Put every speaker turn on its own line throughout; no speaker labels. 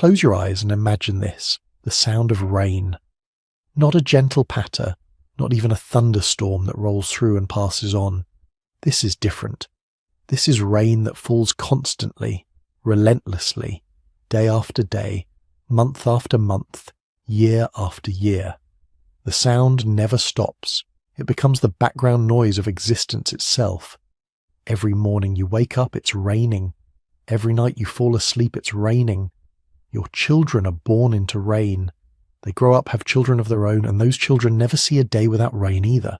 Close your eyes and imagine this, the sound of rain. Not a gentle patter, not even a thunderstorm that rolls through and passes on. This is different. This is rain that falls constantly, relentlessly, day after day, month after month, year after year. The sound never stops. It becomes the background noise of existence itself. Every morning you wake up, it's raining. Every night you fall asleep, it's raining. Your children are born into rain. They grow up, have children of their own, and those children never see a day without rain either.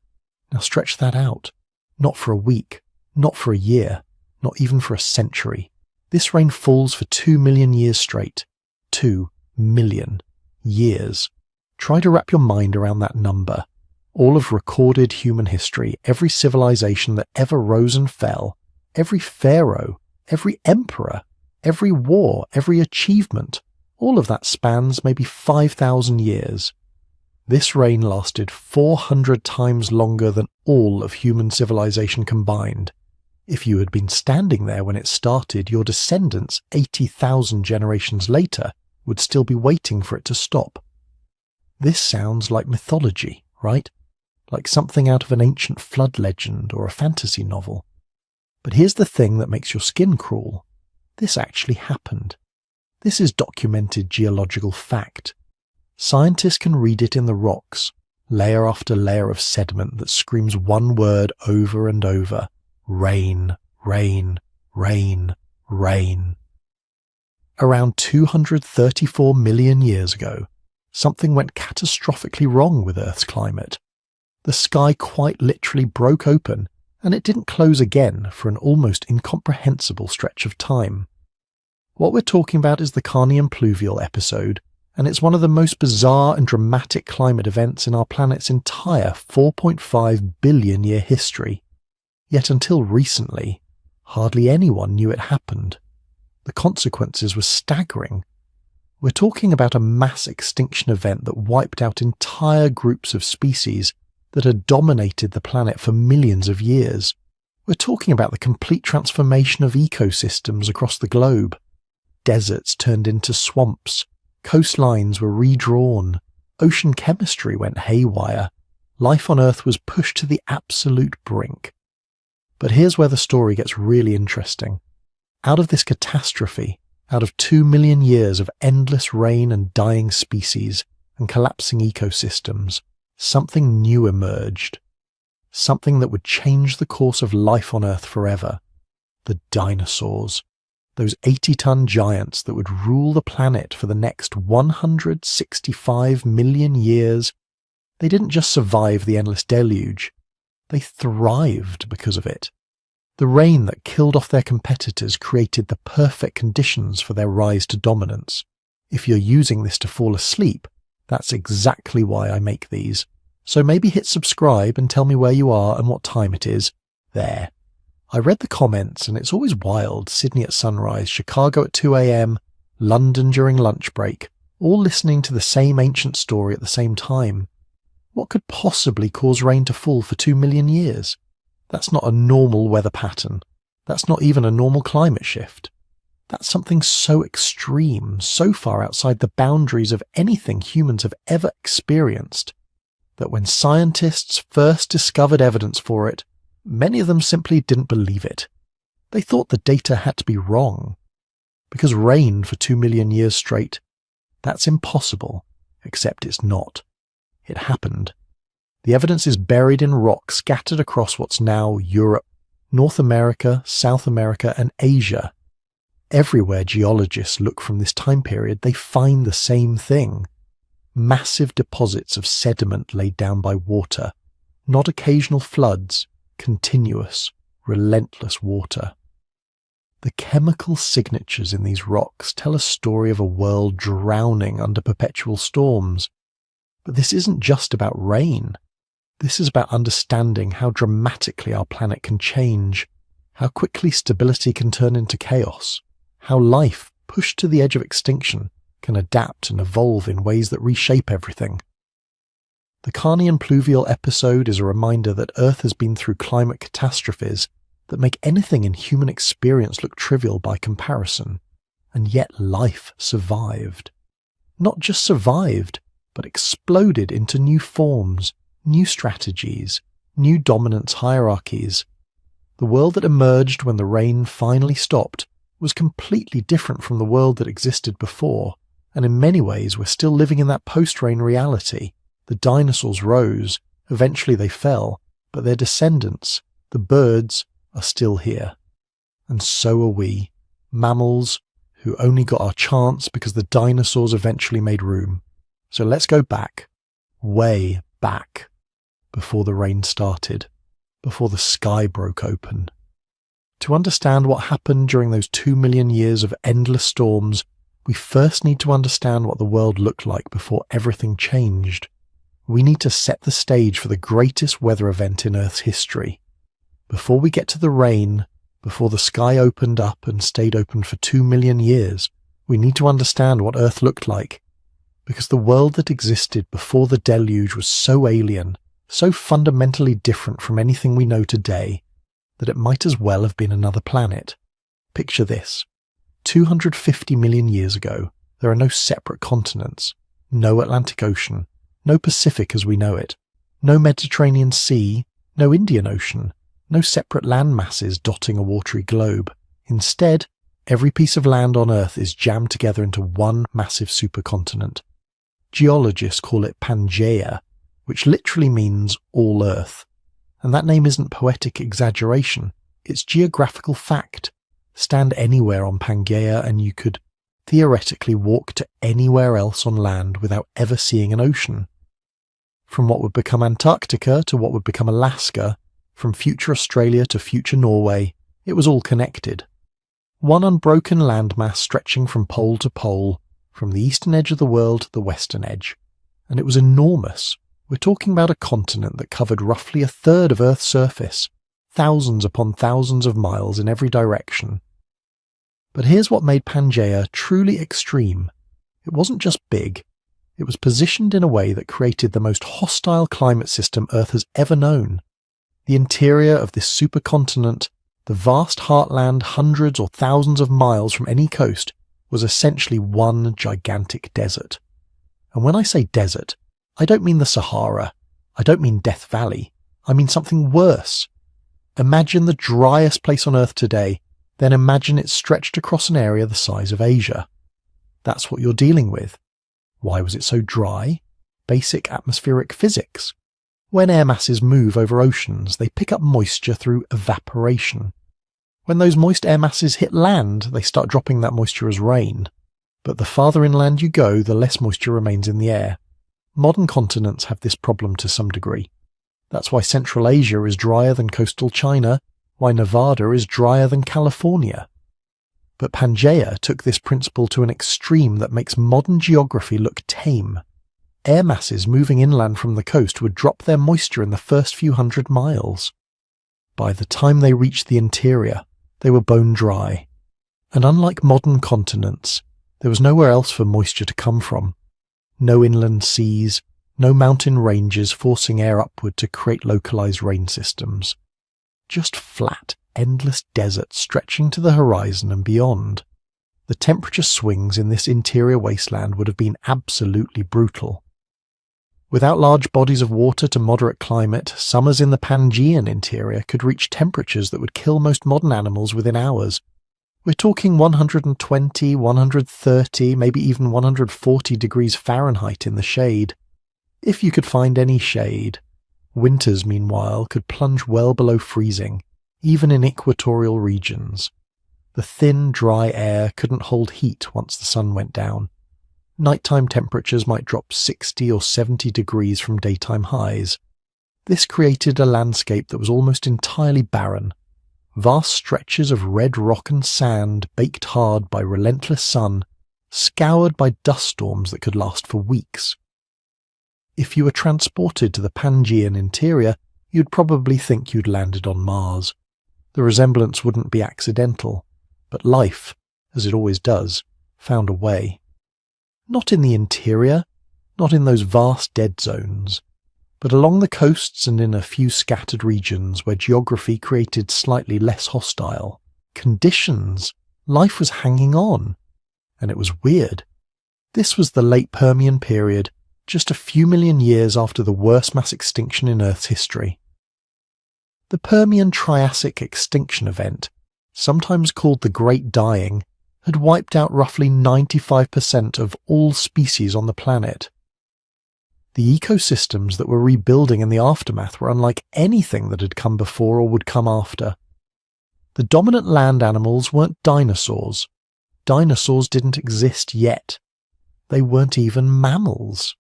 Now stretch that out. Not for a week, not for a year, not even for a century. This rain falls for 2 million years straight. 2 million years. Try to wrap your mind around that number. All of recorded human history, every civilization that ever rose and fell, every pharaoh, every emperor, every war, every achievement, all of that spans maybe 5,000 years. This rain lasted 400 times longer than all of human civilization combined. If you had been standing there when it started, your descendants 80,000 generations later would still be waiting for it to stop. This sounds like mythology, right? Like something out of an ancient flood legend or a fantasy novel. But here's the thing that makes your skin crawl. This actually happened. This is documented geological fact. Scientists can read it in the rocks, layer after layer of sediment that screams one word over and over: rain, rain, rain, rain. Around 234 million years ago, something went catastrophically wrong with Earth's climate. The sky quite literally broke open, and it didn't close again for an almost incomprehensible stretch of time. What we're talking about is the Carnian pluvial episode, and it's one of the most bizarre and dramatic climate events in our planet's entire 4.5 billion year history. Yet until recently, hardly anyone knew it happened. The consequences were staggering. We're talking about a mass extinction event that wiped out entire groups of species that had dominated the planet for millions of years. We're talking about the complete transformation of ecosystems across the globe. Deserts turned into swamps, coastlines were redrawn, ocean chemistry went haywire, life on Earth was pushed to the absolute brink. But here's where the story gets really interesting. Out of this catastrophe, out of 2 million years of endless rain and dying species and collapsing ecosystems, something new emerged. Something that would change the course of life on Earth forever. The dinosaurs. Those 80-ton giants that would rule the planet for the next 165 million years. They didn't just survive the endless deluge. They thrived because of it. The rain that killed off their competitors created the perfect conditions for their rise to dominance. If you're using this to fall asleep, that's exactly why I make these. So maybe hit subscribe and tell me where you are and what time it is. There. I read the comments and it's always wild. Sydney at sunrise, Chicago at 2 a.m, London during lunch break, all listening to the same ancient story at the same time. What could possibly cause rain to fall for 2 million years? That's not a normal weather pattern. That's not even a normal climate shift. That's something so extreme, so far outside the boundaries of anything humans have ever experienced, that when scientists first discovered evidence for it, many of them simply didn't believe it. They thought the data had to be wrong. Because rain for 2 million years straight, that's impossible, except it's not. It happened. The evidence is buried in rock scattered across what's now Europe, North America, South America, and Asia. Everywhere geologists look from this time period, they find the same thing. Massive deposits of sediment laid down by water, not occasional floods, continuous, relentless water. The chemical signatures in these rocks tell a story of a world drowning under perpetual storms. But this isn't just about rain. This is about understanding how dramatically our planet can change, how quickly stability can turn into chaos, how life, pushed to the edge of extinction, can adapt and evolve in ways that reshape everything. The Carnian pluvial episode is a reminder that Earth has been through climate catastrophes that make anything in human experience look trivial by comparison. and yet life survived. Not just survived, but exploded into new forms, new strategies, new dominance hierarchies. The world that emerged when the rain finally stopped was completely different from the world that existed before, and in many ways we're still living in that post-rain reality. The dinosaurs rose, eventually they fell, but their descendants, the birds, are still here. And so are we, mammals who only got our chance because the dinosaurs eventually made room. So let's go back, way back, before the rain started, before the sky broke open. To understand what happened during those 2 million years of endless storms, we first need to understand what the world looked like before everything changed. We need to set the stage for the greatest weather event in Earth's history. Before we get to the rain, before the sky opened up and stayed open for 2 million years, we need to understand what Earth looked like. Because the world that existed before the deluge was so alien, so fundamentally different from anything we know today, that it might as well have been another planet. Picture this. 250 million years ago, there are no separate continents, no Atlantic Ocean, no Pacific as we know it, no Mediterranean Sea, no Indian Ocean, no separate land masses dotting a watery globe. Instead, every piece of land on Earth is jammed together into one massive supercontinent. Geologists call it Pangaea, which literally means all Earth. And that name isn't poetic exaggeration, it's geographical fact. Stand anywhere on Pangaea and you could theoretically walk to anywhere else on land without ever seeing an ocean. From what would become Antarctica to what would become Alaska, from future Australia to future Norway, it was all connected. One unbroken landmass stretching from pole to pole, from the eastern edge of the world to the western edge. And it was enormous. We're talking about a continent that covered roughly a third of Earth's surface, thousands upon thousands of miles in every direction. But here's what made Pangaea truly extreme. It wasn't just big, it was positioned in a way that created the most hostile climate system Earth has ever known. The interior of this supercontinent, the vast heartland hundreds or thousands of miles from any coast, was essentially one gigantic desert. And when I say desert, I don't mean the Sahara, I don't mean Death Valley, I mean something worse. Imagine the driest place on Earth today, then imagine it stretched across an area the size of Asia. That's what you're dealing with. Why was it so dry? Basic atmospheric physics. When air masses move over oceans, they pick up moisture through evaporation. When those moist air masses hit land, they start dropping that moisture as rain. But the farther inland you go, the less moisture remains in the air. Modern continents have this problem to some degree. That's why Central Asia is drier than coastal China, why Nevada is drier than California. But Pangaea took this principle to an extreme that makes modern geography look tame. Air masses moving inland from the coast would drop their moisture in the first few hundred miles. By the time they reached the interior, they were bone dry. And unlike modern continents, there was nowhere else for moisture to come from. No inland seas, no mountain ranges forcing air upward to create localized rain systems. Just flat, endless desert stretching to the horizon and beyond. The temperature swings in this interior wasteland would have been absolutely brutal. Without large bodies of water to moderate climate, summers in the Pangaean interior could reach temperatures that would kill most modern animals within hours. We're talking 120, 130, maybe even 140 degrees Fahrenheit in the shade. If you could find any shade. Winters, meanwhile, could plunge well below freezing, even in equatorial regions. The thin, dry air couldn't hold heat once the sun went down. Nighttime temperatures might drop 60 or 70 degrees from daytime highs. This created a landscape that was almost entirely barren. Vast stretches of red rock and sand baked hard by relentless sun, scoured by dust storms that could last for weeks. If you were transported to the Pangaean interior, you'd probably think you'd landed on Mars. The resemblance wouldn't be accidental, but life, as it always does, found a way. Not in the interior, not in those vast dead zones, but along the coasts and in a few scattered regions where geography created slightly less hostile conditions. Life was hanging on. and it was weird. This was the late Permian period, just a few million years after the worst mass extinction in Earth's history. The Permian Triassic extinction event, sometimes called the Great Dying, had wiped out roughly 95% of all species on the planet. The ecosystems that were rebuilding in the aftermath were unlike anything that had come before or would come after. The dominant land animals weren't dinosaurs. Dinosaurs didn't exist yet. They weren't even mammals.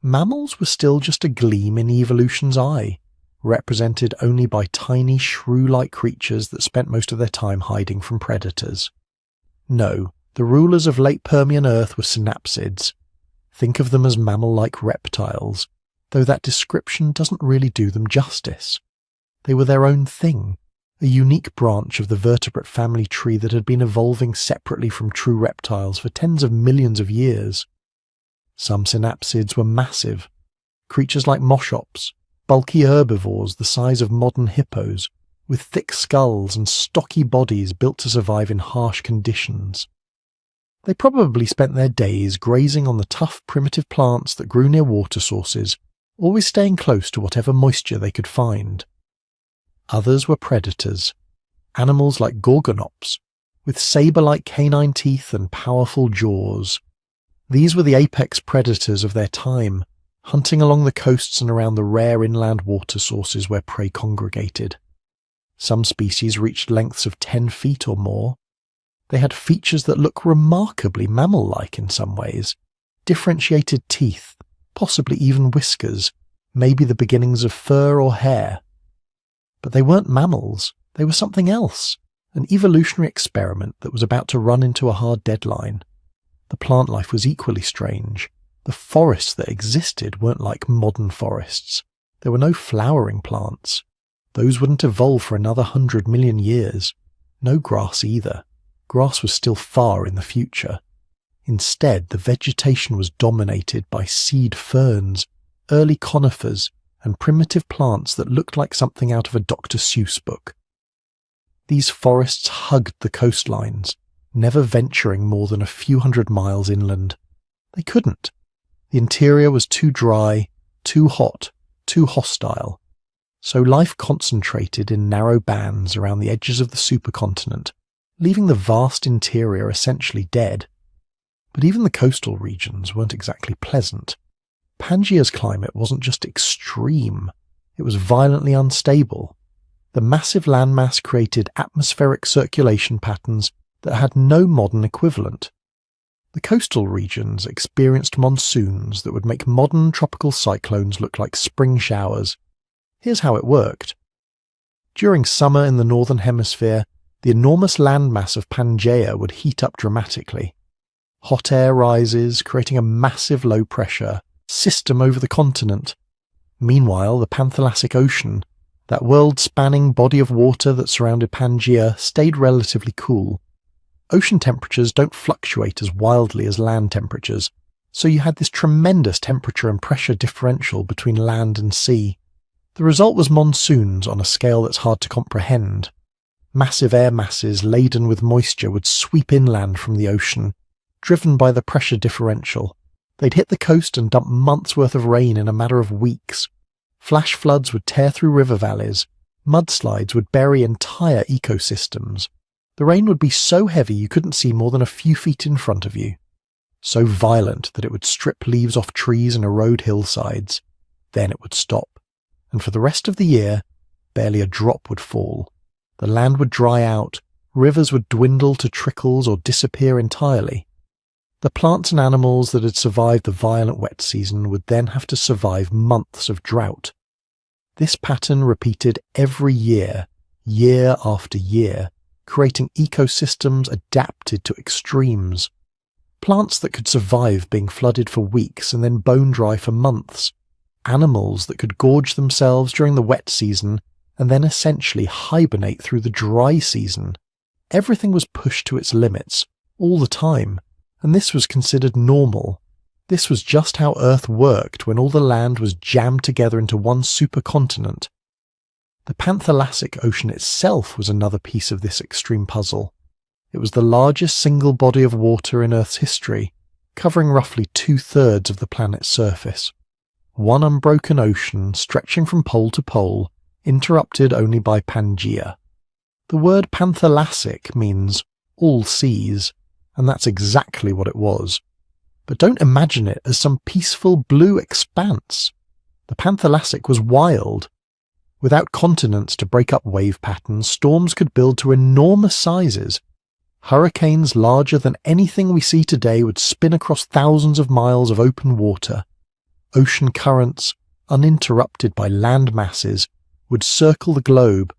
Mammals were still just a gleam in evolution's eye, represented only by tiny shrew-like creatures that spent most of their time hiding from predators. No, the rulers of late Permian Earth were synapsids. Think of them as mammal-like reptiles, though that description doesn't really do them justice. They were their own thing, a unique branch of the vertebrate family tree that had been evolving separately from true reptiles for tens of millions of years. Some synapsids were massive, creatures like moschops, bulky herbivores the size of modern hippos, with thick skulls and stocky bodies built to survive in harsh conditions. They probably spent their days grazing on the tough primitive plants that grew near water sources, always staying close to whatever moisture they could find. Others were predators, animals like gorgonops, with saber-like canine teeth and powerful jaws. These were the apex predators of their time, hunting along the coasts and around the rare inland water sources where prey congregated. Some species reached lengths of 10 feet or more. They had features that look remarkably mammal-like in some ways, differentiated teeth, possibly even whiskers, maybe the beginnings of fur or hair. But they weren't mammals, they were something else, an evolutionary experiment that was about to run into a hard deadline. The plant life was equally strange. The forests that existed weren't like modern forests. There were no flowering plants. Those wouldn't evolve for another 100 million years. No grass either. Grass was still far in the future. Instead, the vegetation was dominated by seed ferns, early conifers, and primitive plants that looked like something out of a Dr. Seuss book. These forests hugged the coastlines, never venturing more than a few hundred miles inland. They couldn't. The interior was too dry, too hot, too hostile. So life concentrated in narrow bands around the edges of the supercontinent, leaving the vast interior essentially dead. But even the coastal regions weren't exactly pleasant. Pangaea's climate wasn't just extreme, it was violently unstable. The massive landmass created atmospheric circulation patterns that had no modern equivalent. The coastal regions experienced monsoons that would make modern tropical cyclones look like spring showers. Here's how it worked. During summer in the northern hemisphere, the enormous landmass of Pangaea would heat up dramatically. Hot air rises, creating a massive low-pressure system over the continent. Meanwhile, the Panthalassic Ocean, that world-spanning body of water that surrounded Pangaea, stayed relatively cool. Ocean temperatures don't fluctuate as wildly as land temperatures, so you had this tremendous temperature and pressure differential between land and sea. The result was monsoons on a scale that's hard to comprehend. Massive air masses laden with moisture would sweep inland from the ocean, driven by the pressure differential. They'd hit the coast and dump months' worth of rain in a matter of weeks. Flash floods would tear through river valleys. Mudslides would bury entire ecosystems. The rain would be so heavy you couldn't see more than a few feet in front of you. So violent that it would strip leaves off trees and erode hillsides. Then it would stop. And for the rest of the year, barely a drop would fall. The land would dry out, rivers would dwindle to trickles or disappear entirely. The plants and animals that had survived the violent wet season would then have to survive months of drought. This pattern repeated every year, year after year, creating ecosystems adapted to extremes. Plants that could survive being flooded for weeks and then bone dry for months. Animals that could gorge themselves during the wet season and then essentially hibernate through the dry season. Everything was pushed to its limits, all the time, and this was considered normal. This was just how Earth worked when all the land was jammed together into one supercontinent. The Panthalassic Ocean itself was another piece of this extreme puzzle. It It was the largest single body of water in Earth's history, covering roughly 2/3 of the planet's surface. One unbroken ocean stretching from pole to pole, interrupted only by Pangaea. The word panthalassic means all seas, and that's exactly what it was. But don't imagine it as some peaceful blue expanse. The panthalassic was wild. Without continents to break up wave patterns, storms could build to enormous sizes. Hurricanes larger than anything we see today would spin across thousands of miles of open water. Ocean currents, uninterrupted by land masses, would circle the globe,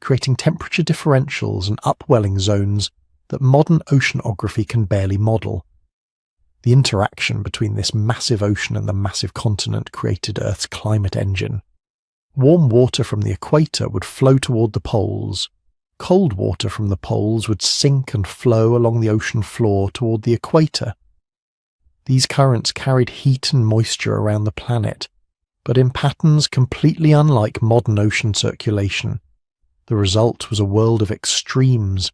creating temperature differentials and upwelling zones that modern oceanography can barely model. The interaction between this massive ocean and the massive continent created Earth's climate engine. Warm water from the equator would flow toward the poles. Cold water from the poles would sink and flow along the ocean floor toward the equator. These currents carried heat and moisture around the planet, but in patterns completely unlike modern ocean circulation. The result was a world of extremes: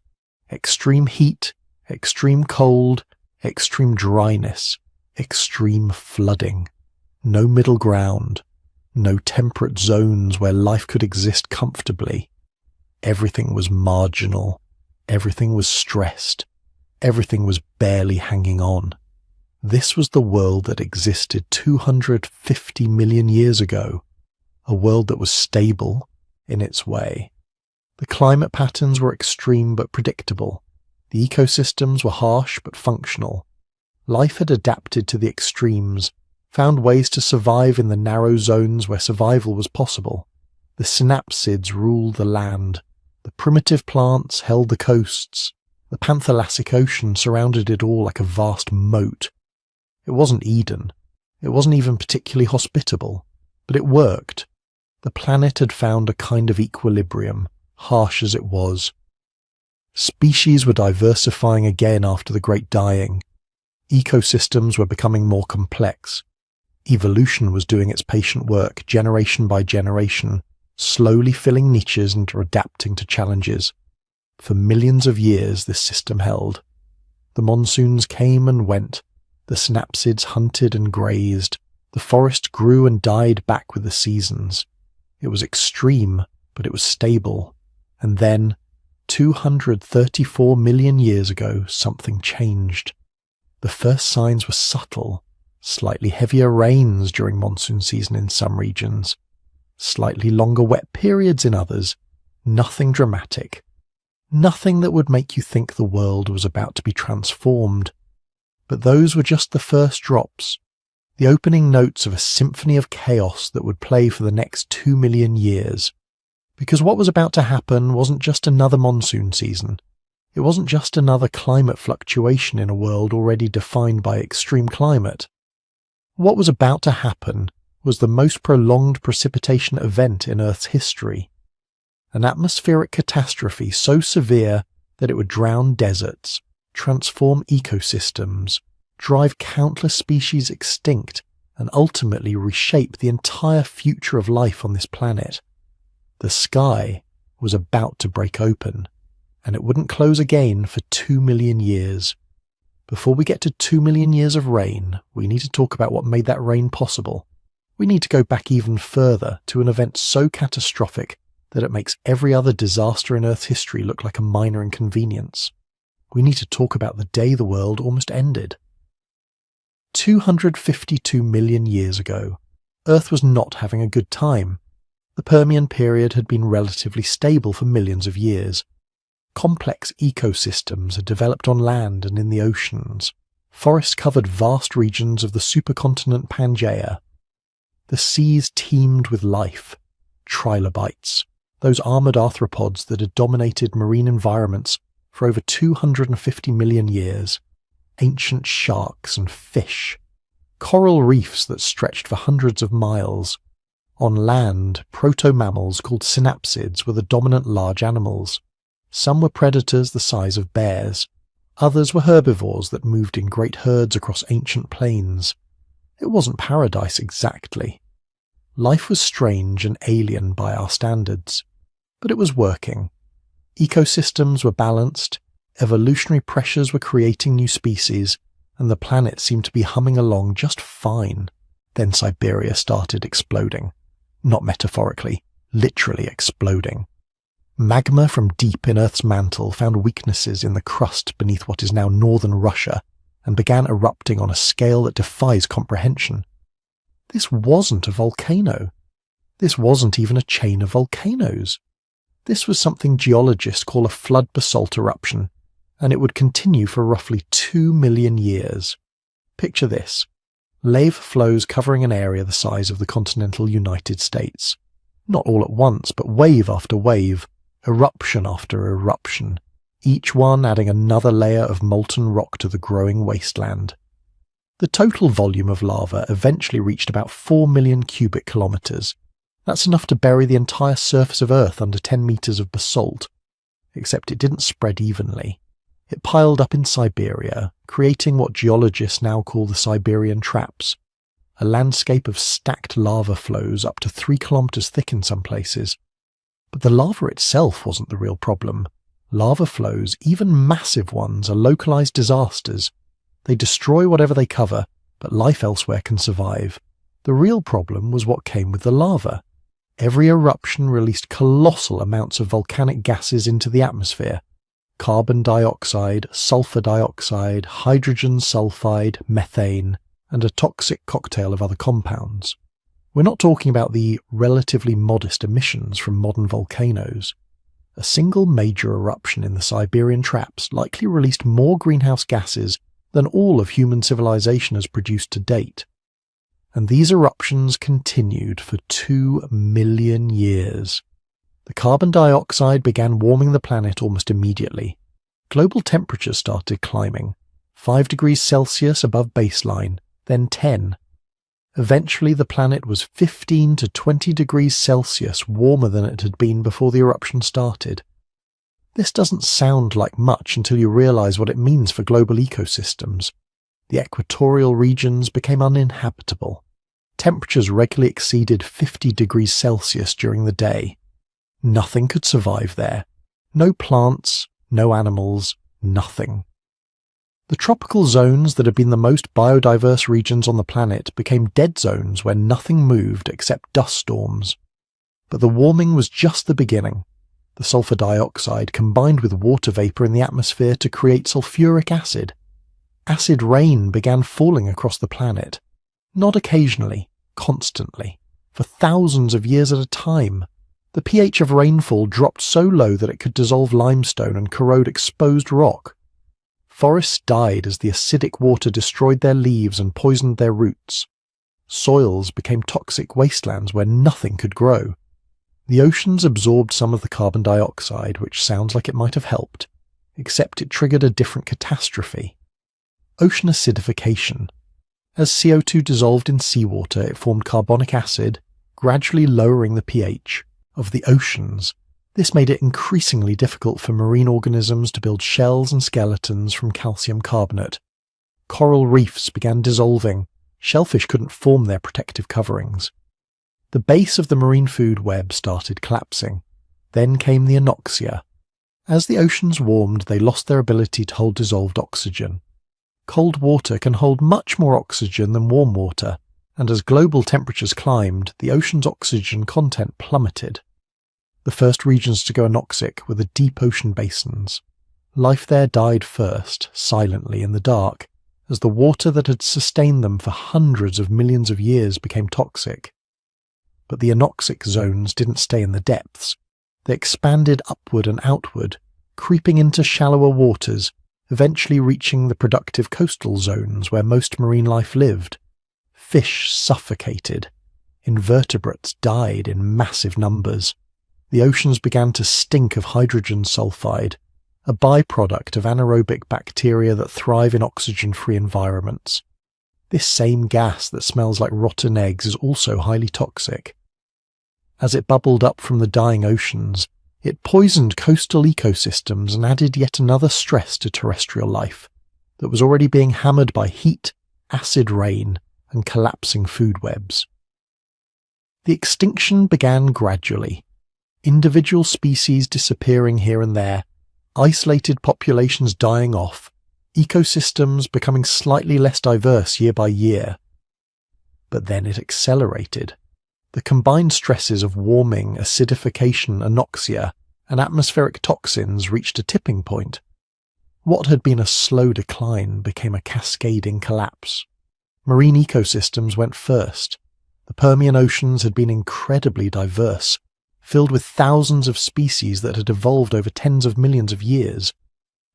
extreme heat, extreme cold, extreme dryness, extreme flooding. No middle ground, no temperate zones where life could exist comfortably. Everything was marginal, everything was stressed, everything was barely hanging on. This was the world that existed 250 million years ago, a world that was stable in its way. The climate patterns were extreme but predictable. The ecosystems were harsh but functional. Life had adapted to the extremes, found ways to survive in the narrow zones where survival was possible. The synapsids ruled the land. The primitive plants held the coasts. The panthalassic ocean surrounded it all like a vast moat. It wasn't Eden. It wasn't even particularly hospitable, but it worked. The planet had found a kind of equilibrium, harsh as it was. Species were diversifying again after the Great Dying. Ecosystems were becoming more complex. Evolution was doing its patient work, generation by generation, slowly filling niches and adapting to challenges. For millions of years this system held. The monsoons came and went. The synapsids hunted and grazed. The forest grew and died back with the seasons. It was extreme, but it was stable. And then, 234 million years ago, something changed. The first signs were subtle. Slightly heavier rains during monsoon season in some regions. Slightly longer wet periods in others. Nothing dramatic. Nothing that would make you think the world was about to be transformed. But those were just the first drops, the opening notes of a symphony of chaos that would play for the next 2 million years. Because what was about to happen wasn't just another monsoon season. It wasn't just another climate fluctuation in a world already defined by extreme climate. What was about to happen was the most prolonged precipitation event in Earth's history. An atmospheric catastrophe so severe that it would drown deserts, transform ecosystems, drive countless species extinct, and ultimately reshape the entire future of life on this planet. The sky was about to break open, and it wouldn't close again for 2 million years. Before we get to 2 million years of rain, we need to talk about what made that rain possible. We need to go back even further to an event so catastrophic that it makes every other disaster in Earth's history look like a minor inconvenience. We need to talk about the day the world almost ended. 252 million years ago, Earth was not having a good time. The Permian period had been relatively stable for millions of years. Complex ecosystems had developed on land and in the oceans. Forests covered vast regions of the supercontinent Pangaea. The seas teemed with life. Trilobites, those armoured arthropods that had dominated marine environments for over 250 million years. Ancient sharks and fish. Coral reefs that stretched for hundreds of miles. On land, proto-mammals called synapsids were the dominant large animals. Some were predators the size of bears. Others were herbivores that moved in great herds across ancient plains. It wasn't paradise exactly. Life was strange and alien by our standards. But it was working. Ecosystems were balanced, Evolutionary pressures were creating new species, and the planet seemed to be humming along just fine. Then Siberia started exploding. Not metaphorically, literally exploding. Magma from deep in Earth's mantle found weaknesses in the crust beneath what is now northern Russia and began erupting on a scale that defies comprehension. This wasn't a volcano. This wasn't even a chain of volcanoes. This was something geologists call a flood basalt eruption, and it would continue for roughly 2 million years. Picture this. Lava flows covering an area the size of the continental United States. Not all at once, but wave after wave, eruption after eruption, each one adding another layer of molten rock to the growing wasteland. The total volume of lava eventually reached about 4 million cubic kilometers. That's enough to bury the entire surface of Earth under 10 meters of basalt, except it didn't spread evenly. It piled up in Siberia, creating what geologists now call the Siberian Traps, a landscape of stacked lava flows up to 3 kilometers thick in some places. But the lava itself wasn't the real problem. Lava flows, even massive ones, are localized disasters. They destroy whatever they cover, but life elsewhere can survive. The real problem was what came with the lava. Every eruption released colossal amounts of volcanic gases into the atmosphere. Carbon dioxide, sulfur dioxide, hydrogen sulfide, methane, and a toxic cocktail of other compounds. We're not talking about the relatively modest emissions from modern volcanoes. A single major eruption in the Siberian Traps likely released more greenhouse gases than all of human civilization has produced to date. And these eruptions continued for 2 million years. The carbon dioxide began warming the planet almost immediately. Global temperatures started climbing, 5 degrees Celsius above baseline, then 10. Eventually the planet was 15 to 20 degrees Celsius warmer than it had been before the eruption started. This doesn't sound like much until you realize what it means for global ecosystems. The equatorial regions became uninhabitable. Temperatures regularly exceeded 50 degrees Celsius during the day. Nothing could survive there. No plants, no animals, nothing. The tropical zones that had been the most biodiverse regions on the planet became dead zones where nothing moved except dust storms. But the warming was just the beginning. The sulfur dioxide combined with water vapor in the atmosphere to create sulfuric acid. Acid rain began falling across the planet. Not occasionally, constantly, for thousands of years at a time. The pH of rainfall dropped so low that it could dissolve limestone and corrode exposed rock. Forests died as the acidic water destroyed their leaves and poisoned their roots. Soils became toxic wastelands where nothing could grow. The oceans absorbed some of the carbon dioxide, which sounds like it might have helped, except it triggered a different catastrophe. Ocean acidification. As CO2 dissolved in seawater, it formed carbonic acid, gradually lowering the pH of the oceans. This made it increasingly difficult for marine organisms to build shells and skeletons from calcium carbonate. Coral reefs began dissolving. Shellfish couldn't form their protective coverings. The base of the marine food web started collapsing. Then came the anoxia. As the oceans warmed, they lost their ability to hold dissolved oxygen. Cold water can hold much more oxygen than warm water, and as global temperatures climbed, the ocean's oxygen content plummeted. The first regions to go anoxic were the deep ocean basins. Life there died first, silently in the dark, as the water that had sustained them for hundreds of millions of years became toxic. But the anoxic zones didn't stay in the depths. They expanded upward and outward, creeping into shallower waters, eventually reaching the productive coastal zones where most marine life lived. Fish suffocated. Invertebrates died in massive numbers. The oceans began to stink of hydrogen sulfide, a byproduct of anaerobic bacteria that thrive in oxygen-free environments. This same gas that smells like rotten eggs is also highly toxic. As it bubbled up from the dying oceans, it poisoned coastal ecosystems and added yet another stress to terrestrial life that was already being hammered by heat, acid rain, and collapsing food webs. The extinction began gradually, individual species disappearing here and there, isolated populations dying off, ecosystems becoming slightly less diverse year by year. But then it accelerated. The combined stresses of warming, acidification, anoxia, and atmospheric toxins reached a tipping point. What had been a slow decline became a cascading collapse. Marine ecosystems went first. The Permian oceans had been incredibly diverse, filled with thousands of species that had evolved over tens of millions of years.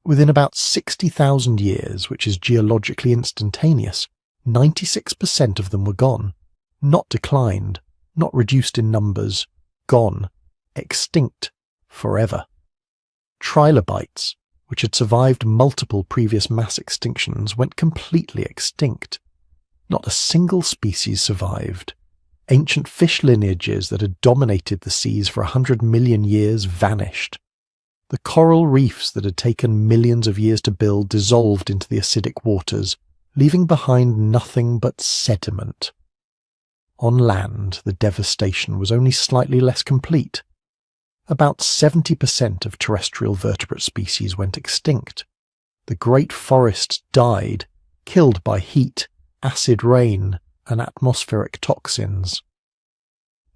Within about 60,000 years, which is geologically instantaneous, 96% of them were gone. Not declined, not reduced in numbers, gone, extinct, forever. Trilobites, which had survived multiple previous mass extinctions, went completely extinct. Not a single species survived. Ancient fish lineages that had dominated the seas for 100 million years vanished. The coral reefs that had taken millions of years to build dissolved into the acidic waters, leaving behind nothing but sediment. On land, the devastation was only slightly less complete. About 70% of terrestrial vertebrate species went extinct. The great forests died, killed by heat, acid rain, and atmospheric toxins.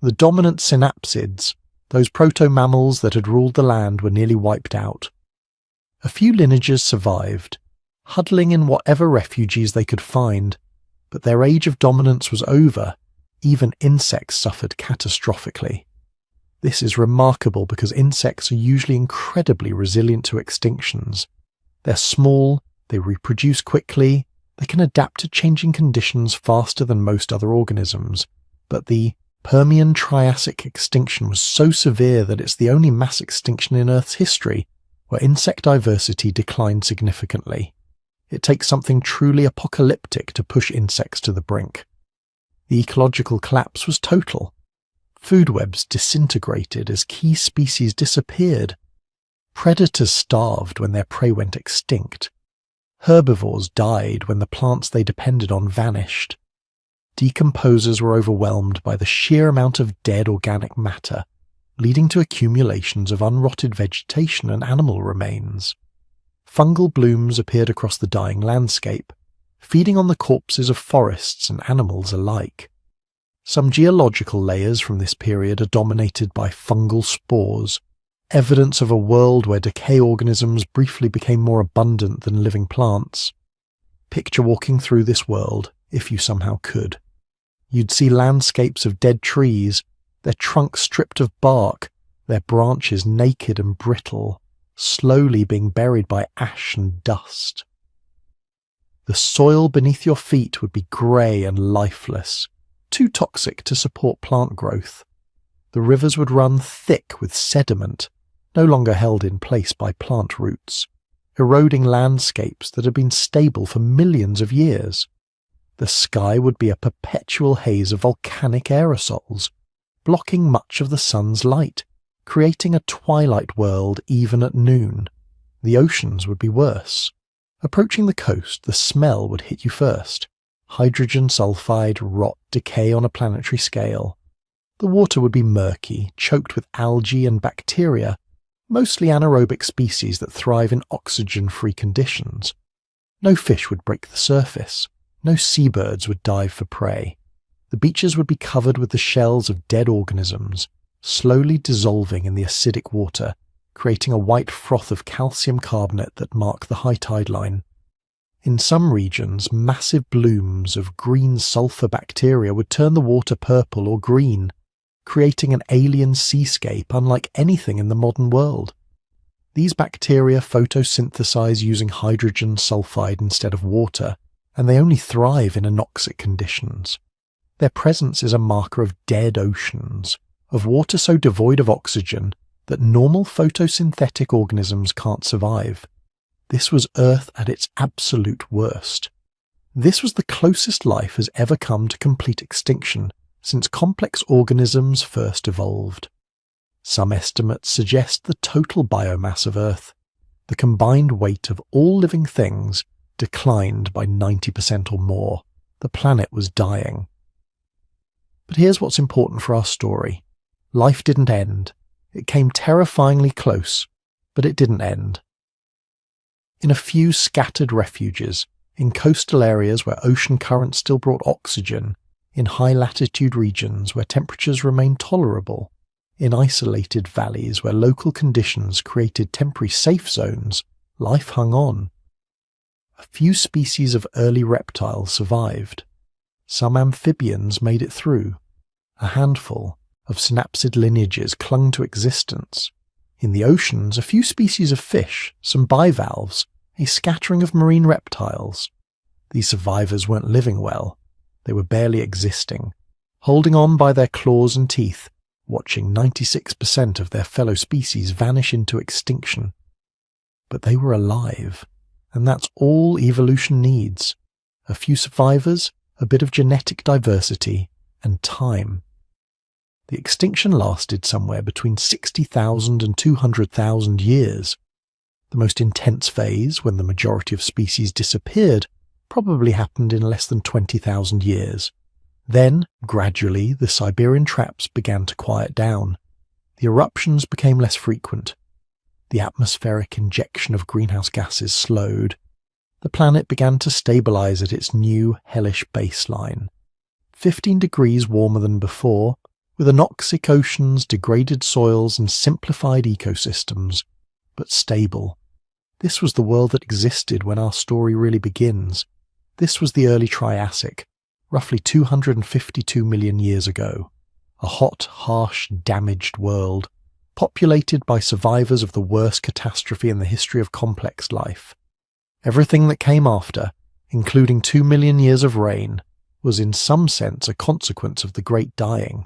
The dominant synapsids, those proto-mammals that had ruled the land, were nearly wiped out. A few lineages survived, huddling in whatever refuges they could find, but their age of dominance was over. Even insects suffered catastrophically. This is remarkable because insects are usually incredibly resilient to extinctions. They're small, they reproduce quickly, they can adapt to changing conditions faster than most other organisms, but the Permian Triassic extinction was so severe that it's the only mass extinction in Earth's history where insect diversity declined significantly. It takes something truly apocalyptic to push insects to the brink. The ecological collapse was total. Food webs disintegrated as key species disappeared. Predators starved when their prey went extinct. Herbivores died when the plants they depended on vanished. Decomposers were overwhelmed by the sheer amount of dead organic matter, leading to accumulations of unrotted vegetation and animal remains. Fungal blooms appeared across the dying landscape, feeding on the corpses of forests and animals alike. Some geological layers from this period are dominated by fungal spores, evidence of a world where decay organisms briefly became more abundant than living plants. Picture walking through this world, if you somehow could. You'd see landscapes of dead trees, their trunks stripped of bark, their branches naked and brittle, slowly being buried by ash and dust. The soil beneath your feet would be grey and lifeless, too toxic to support plant growth. The rivers would run thick with sediment, no longer held in place by plant roots, eroding landscapes that had been stable for millions of years. The sky would be a perpetual haze of volcanic aerosols, blocking much of the sun's light, creating a twilight world even at noon. The oceans would be worse. Approaching the coast, the smell would hit you first. Hydrogen sulfide, rot, decay on a planetary scale. The water would be murky, choked with algae and bacteria, mostly anaerobic species that thrive in oxygen-free conditions. No fish would break the surface. No seabirds would dive for prey. The beaches would be covered with the shells of dead organisms, slowly dissolving in the acidic water, creating a white froth of calcium carbonate that marked the high tide line. In some regions, massive blooms of green sulfur bacteria would turn the water purple or green, creating an alien seascape unlike anything in the modern world. These bacteria photosynthesize using hydrogen sulfide instead of water, and they only thrive in anoxic conditions. Their presence is a marker of dead oceans, of water so devoid of oxygen that normal photosynthetic organisms can't survive. This was Earth at its absolute worst. This was the closest life has ever come to complete extinction since complex organisms first evolved. Some estimates suggest the total biomass of Earth, the combined weight of all living things, declined by 90% or more. The planet was dying. But here's what's important for our story. Life didn't end. It came terrifyingly close, but it didn't end. in a few scattered refuges, in coastal areas where ocean currents still brought oxygen, in high-latitude regions where temperatures remained tolerable, in isolated valleys where local conditions created temporary safe zones, life hung on. A few species of early reptiles survived. Some amphibians made it through. A handful of synapsid lineages clung to existence. In the oceans, a few species of fish, some bivalves, a scattering of marine reptiles. These survivors weren't living well. They were barely existing, holding on by their claws and teeth, watching 96% of their fellow species vanish into extinction. But they were alive, and that's all evolution needs. A few survivors, a bit of genetic diversity, and time. The extinction lasted somewhere between 60,000 and 200,000 years. The most intense phase, when the majority of species disappeared, probably happened in less than 20,000 years. Then, gradually, the Siberian traps began to quiet down. The eruptions became less frequent. The atmospheric injection of greenhouse gases slowed. The planet began to stabilize at its new hellish baseline. 15 degrees warmer than before, with anoxic oceans, degraded soils, and simplified ecosystems, but stable. This was the world that existed when our story really begins. This was the early Triassic, roughly 252 million years ago. A hot, harsh, damaged world, populated by survivors of the worst catastrophe in the history of complex life. Everything that came after, including 2 million years of rain, was in some sense a consequence of the Great Dying.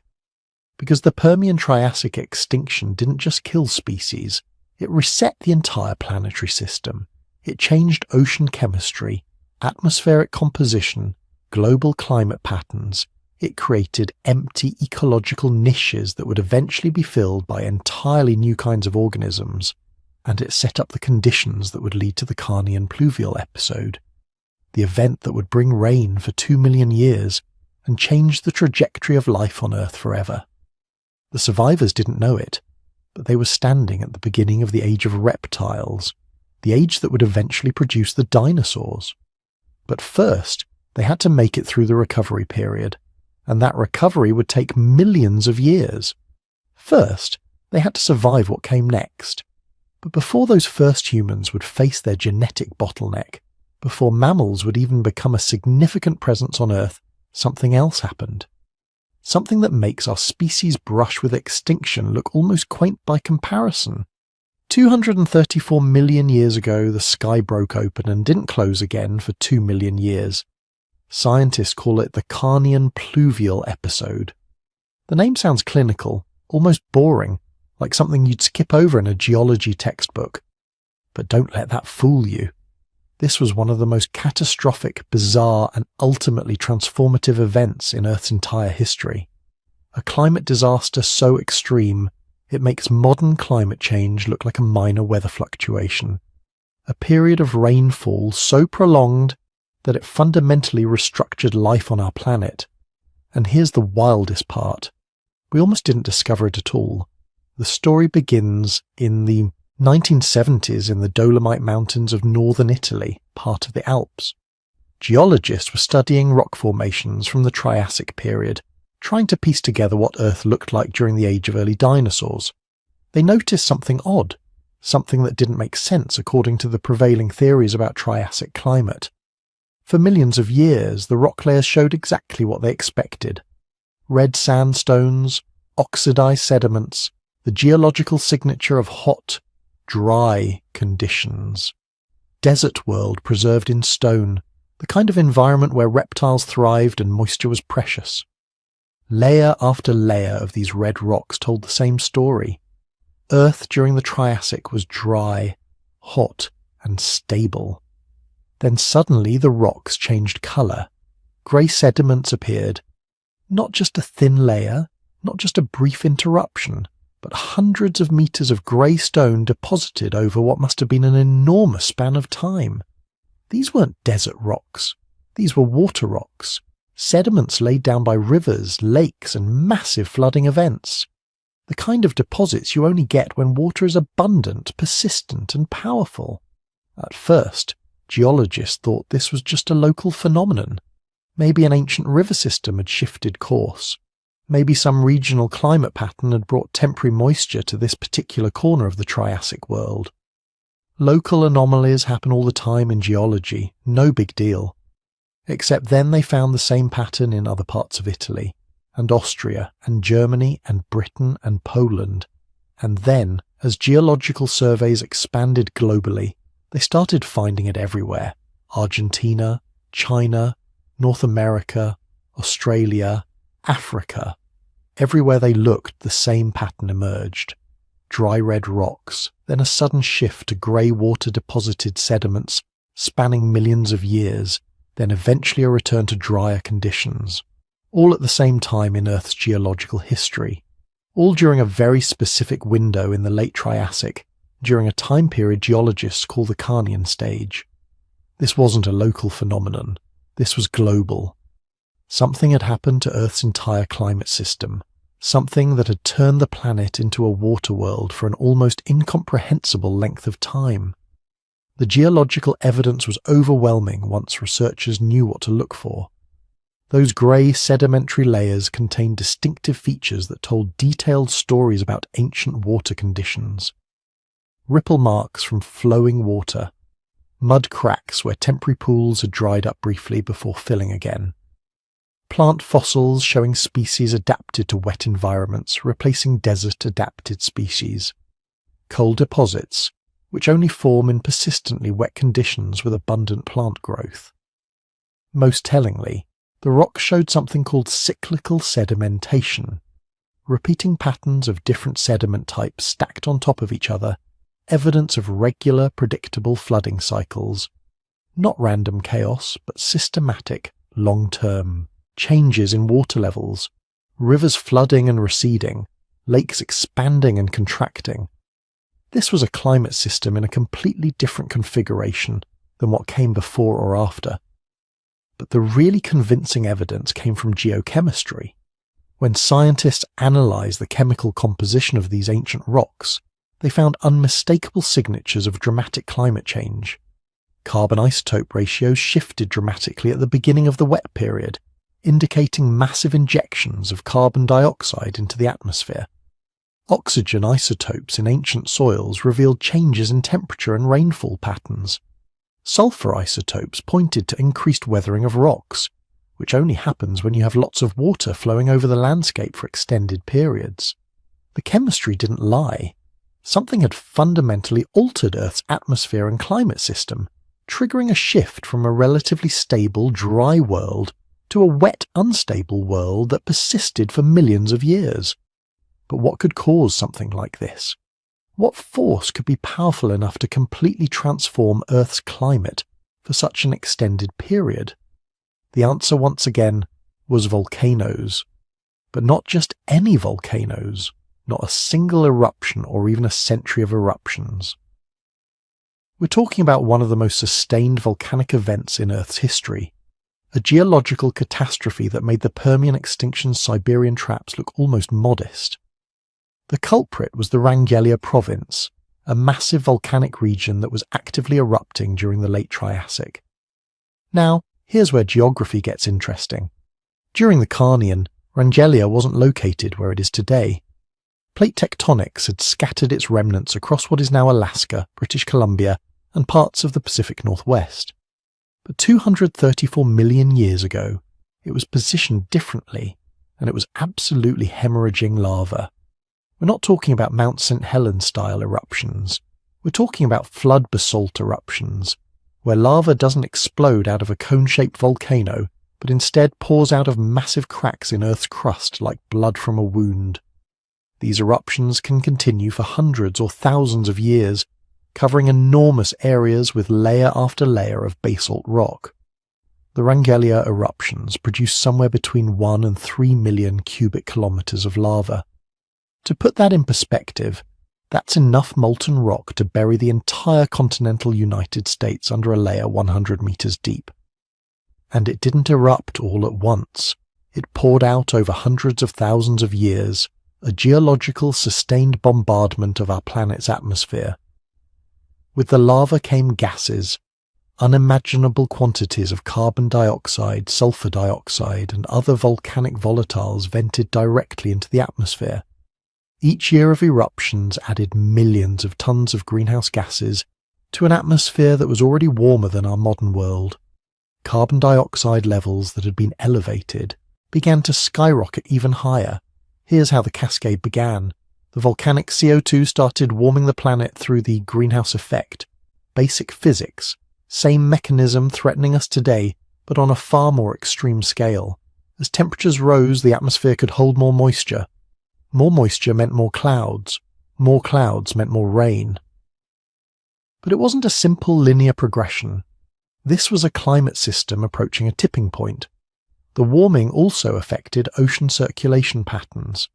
Because the Permian-Triassic extinction didn't just kill species, it reset the entire planetary system. It changed ocean chemistry, atmospheric composition, global climate patterns. It created empty ecological niches that would eventually be filled by entirely new kinds of organisms, and it set up the conditions that would lead to the Carnian pluvial episode, the event that would bring rain for 2 million years and change the trajectory of life on Earth forever. The survivors didn't know it, but they were standing at the beginning of the age of reptiles, the age that would eventually produce the dinosaurs. But first, they had to make it through the recovery period, and that recovery would take millions of years. First, they had to survive what came next. But before those first humans would face their genetic bottleneck, before mammals would even become a significant presence on Earth, something else happened. Something that makes our species' brush with extinction look almost quaint by comparison. 234 million years ago, the sky broke open and didn't close again for 2 million years. Scientists call it the Carnian pluvial episode. The name sounds clinical, almost boring, like something you'd skip over in a geology textbook. But don't let that fool you. This was one of the most catastrophic, bizarre, and ultimately transformative events in Earth's entire history. A climate disaster so extreme, it makes modern climate change look like a minor weather fluctuation. A period of rainfall so prolonged that it fundamentally restructured life on our planet. And here's the wildest part. We almost didn't discover it at all. The story begins in the 1970s in the Dolomite Mountains of northern Italy, part of the Alps. Geologists were studying rock formations from the Triassic period, trying to piece together what Earth looked like during the age of early dinosaurs. They noticed something odd, something that didn't make sense according to the prevailing theories about Triassic climate. For millions of years, the rock layers showed exactly what they expected. Red sandstones, oxidized sediments, the geological signature of hot, dry conditions. Desert world preserved in stone, the kind of environment where reptiles thrived and moisture was precious. Layer after layer of these red rocks told the same story. Earth during the Triassic was dry, hot, and stable. Then suddenly the rocks changed colour. Grey sediments appeared. Not just a thin layer, not just a brief interruption, but hundreds of meters of grey stone deposited over what must have been an enormous span of time. These weren't desert rocks. These were water rocks, sediments laid down by rivers, lakes, and massive flooding events. The kind of deposits you only get when water is abundant, persistent, and powerful. At first, geologists thought this was just a local phenomenon. Maybe an ancient river system had shifted course. Maybe some regional climate pattern had brought temporary moisture to this particular corner of the Triassic world. Local anomalies happen all the time in geology, no big deal. Except then they found the same pattern in other parts of Italy, and Austria, and Germany, and Britain, and Poland. And then, as geological surveys expanded globally, they started finding it everywhere. Argentina, China, North America, Australia, Africa. Everywhere they looked, the same pattern emerged. Dry red rocks, then a sudden shift to grey water-deposited sediments spanning millions of years, then eventually a return to drier conditions. All at the same time in Earth's geological history. All during a very specific window in the late Triassic, during a time period geologists call the Carnian stage. This wasn't a local phenomenon. This was global. Something had happened to Earth's entire climate system. Something that had turned the planet into a water world for an almost incomprehensible length of time. The geological evidence was overwhelming once researchers knew what to look for. Those grey sedimentary layers contained distinctive features that told detailed stories about ancient water conditions. Ripple marks from flowing water, mud cracks where temporary pools had dried up briefly before filling again. Plant fossils showing species adapted to wet environments, replacing desert-adapted species. Coal deposits, which only form in persistently wet conditions with abundant plant growth. Most tellingly, the rocks showed something called cyclical sedimentation, repeating patterns of different sediment types stacked on top of each other, evidence of regular, predictable flooding cycles. Not random chaos, but systematic, long-term. Changes in water levels, rivers flooding and receding, lakes expanding and contracting. This was a climate system in a completely different configuration than what came before or after. But the really convincing evidence came from geochemistry. When scientists analysed the chemical composition of these ancient rocks, they found unmistakable signatures of dramatic climate change. Carbon isotope ratios shifted dramatically at the beginning of the wet period, indicating massive injections of carbon dioxide into the atmosphere. Oxygen isotopes in ancient soils revealed changes in temperature and rainfall patterns. Sulfur isotopes pointed to increased weathering of rocks, which only happens when you have lots of water flowing over the landscape for extended periods. The chemistry didn't lie. Something had fundamentally altered Earth's atmosphere and climate system, triggering a shift from a relatively stable, dry world to a wet, unstable world that persisted for millions of years. But what could cause something like this? What force could be powerful enough to completely transform Earth's climate for such an extended period? The answer, once again, was volcanoes. But not just any volcanoes, not a single eruption or even a century of eruptions. We're talking about one of the most sustained volcanic events in Earth's history, a geological catastrophe that made the Permian extinction's Siberian traps look almost modest. The culprit was the Wranggelia province, a massive volcanic region that was actively erupting during the late Triassic. Now, here's where geography gets interesting. During the Carnian, Wranggelia wasn't located where it is today. Plate tectonics had scattered its remnants across what is now Alaska, British Columbia, and parts of the Pacific Northwest. But 234 million years ago, it was positioned differently, and it was absolutely hemorrhaging lava. We're not talking about Mount St. Helens-style eruptions. We're talking about flood basalt eruptions, where lava doesn't explode out of a cone-shaped volcano, but instead pours out of massive cracks in Earth's crust like blood from a wound. These eruptions can continue for hundreds or thousands of years, covering enormous areas with layer after layer of basalt rock. The Wranggelia eruptions produce somewhere between 1 and 3 million cubic kilometers of lava. To put that in perspective, that's enough molten rock to bury the entire continental United States under a layer 100 meters deep. And it didn't erupt all at once. It poured out over hundreds of thousands of years, a geological sustained bombardment of our planet's atmosphere. With the lava came gases, unimaginable quantities of carbon dioxide, sulfur dioxide, and other volcanic volatiles vented directly into the atmosphere. Each year of eruptions added millions of tons of greenhouse gases to an atmosphere that was already warmer than our modern world. Carbon dioxide levels that had been elevated began to skyrocket even higher. Here's how the cascade began. The volcanic CO2 started warming the planet through the greenhouse effect. Basic physics. Same mechanism threatening us today, but on a far more extreme scale. As temperatures rose, the atmosphere could hold more moisture. More moisture meant more clouds. More clouds meant more rain. But it wasn't a simple linear progression. This was a climate system approaching a tipping point. The warming also affected ocean circulation patterns.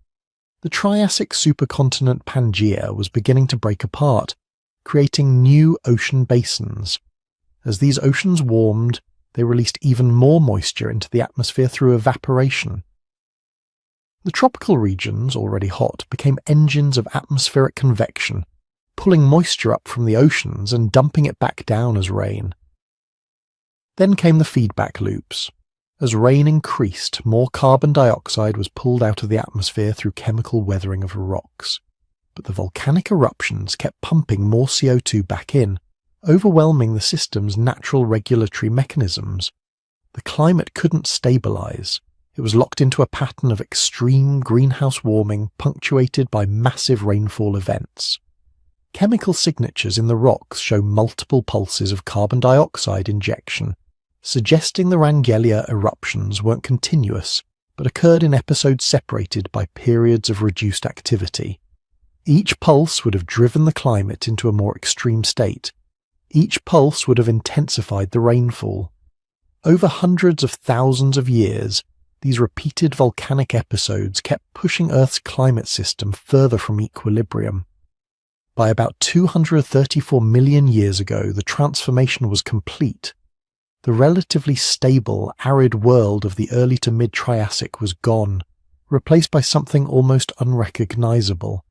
The Triassic supercontinent Pangaea was beginning to break apart, creating new ocean basins. As these oceans warmed, they released even more moisture into the atmosphere through evaporation. The tropical regions, already hot, became engines of atmospheric convection, pulling moisture up from the oceans and dumping it back down as rain. Then came the feedback loops. As rain increased, more carbon dioxide was pulled out of the atmosphere through chemical weathering of rocks. But the volcanic eruptions kept pumping more CO2 back in, overwhelming the system's natural regulatory mechanisms. The climate couldn't stabilize. It was locked into a pattern of extreme greenhouse warming punctuated by massive rainfall events. Chemical signatures in the rocks show multiple pulses of carbon dioxide injection, suggesting the Rangelia eruptions weren't continuous, but occurred in episodes separated by periods of reduced activity. Each pulse would have driven the climate into a more extreme state. Each pulse would have intensified the rainfall. Over hundreds of thousands of years, these repeated volcanic episodes kept pushing Earth's climate system further from equilibrium. By about 234 million years ago, the transformation was complete. The relatively stable, arid world of the early to mid-Triassic was gone, replaced by something almost unrecognizable.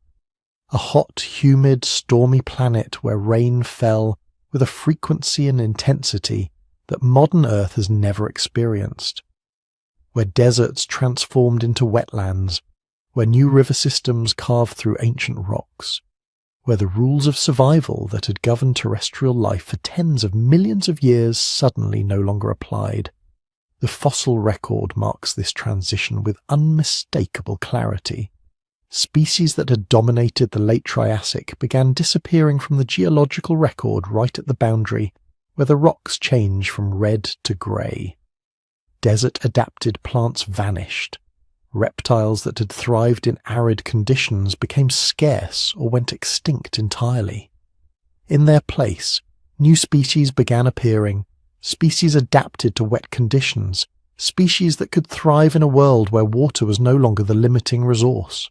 A hot, humid, stormy planet where rain fell with a frequency and intensity that modern Earth has never experienced. Where deserts transformed into wetlands, where new river systems carved through ancient rocks, where the rules of survival that had governed terrestrial life for tens of millions of years suddenly no longer applied. The fossil record marks this transition with unmistakable clarity. Species that had dominated the late Triassic began disappearing from the geological record right at the boundary, where the rocks changed from red to grey. Desert-adapted plants vanished. Reptiles that had thrived in arid conditions became scarce or went extinct entirely. In their place, new species began appearing, species adapted to wet conditions, species that could thrive in a world where water was no longer the limiting resource.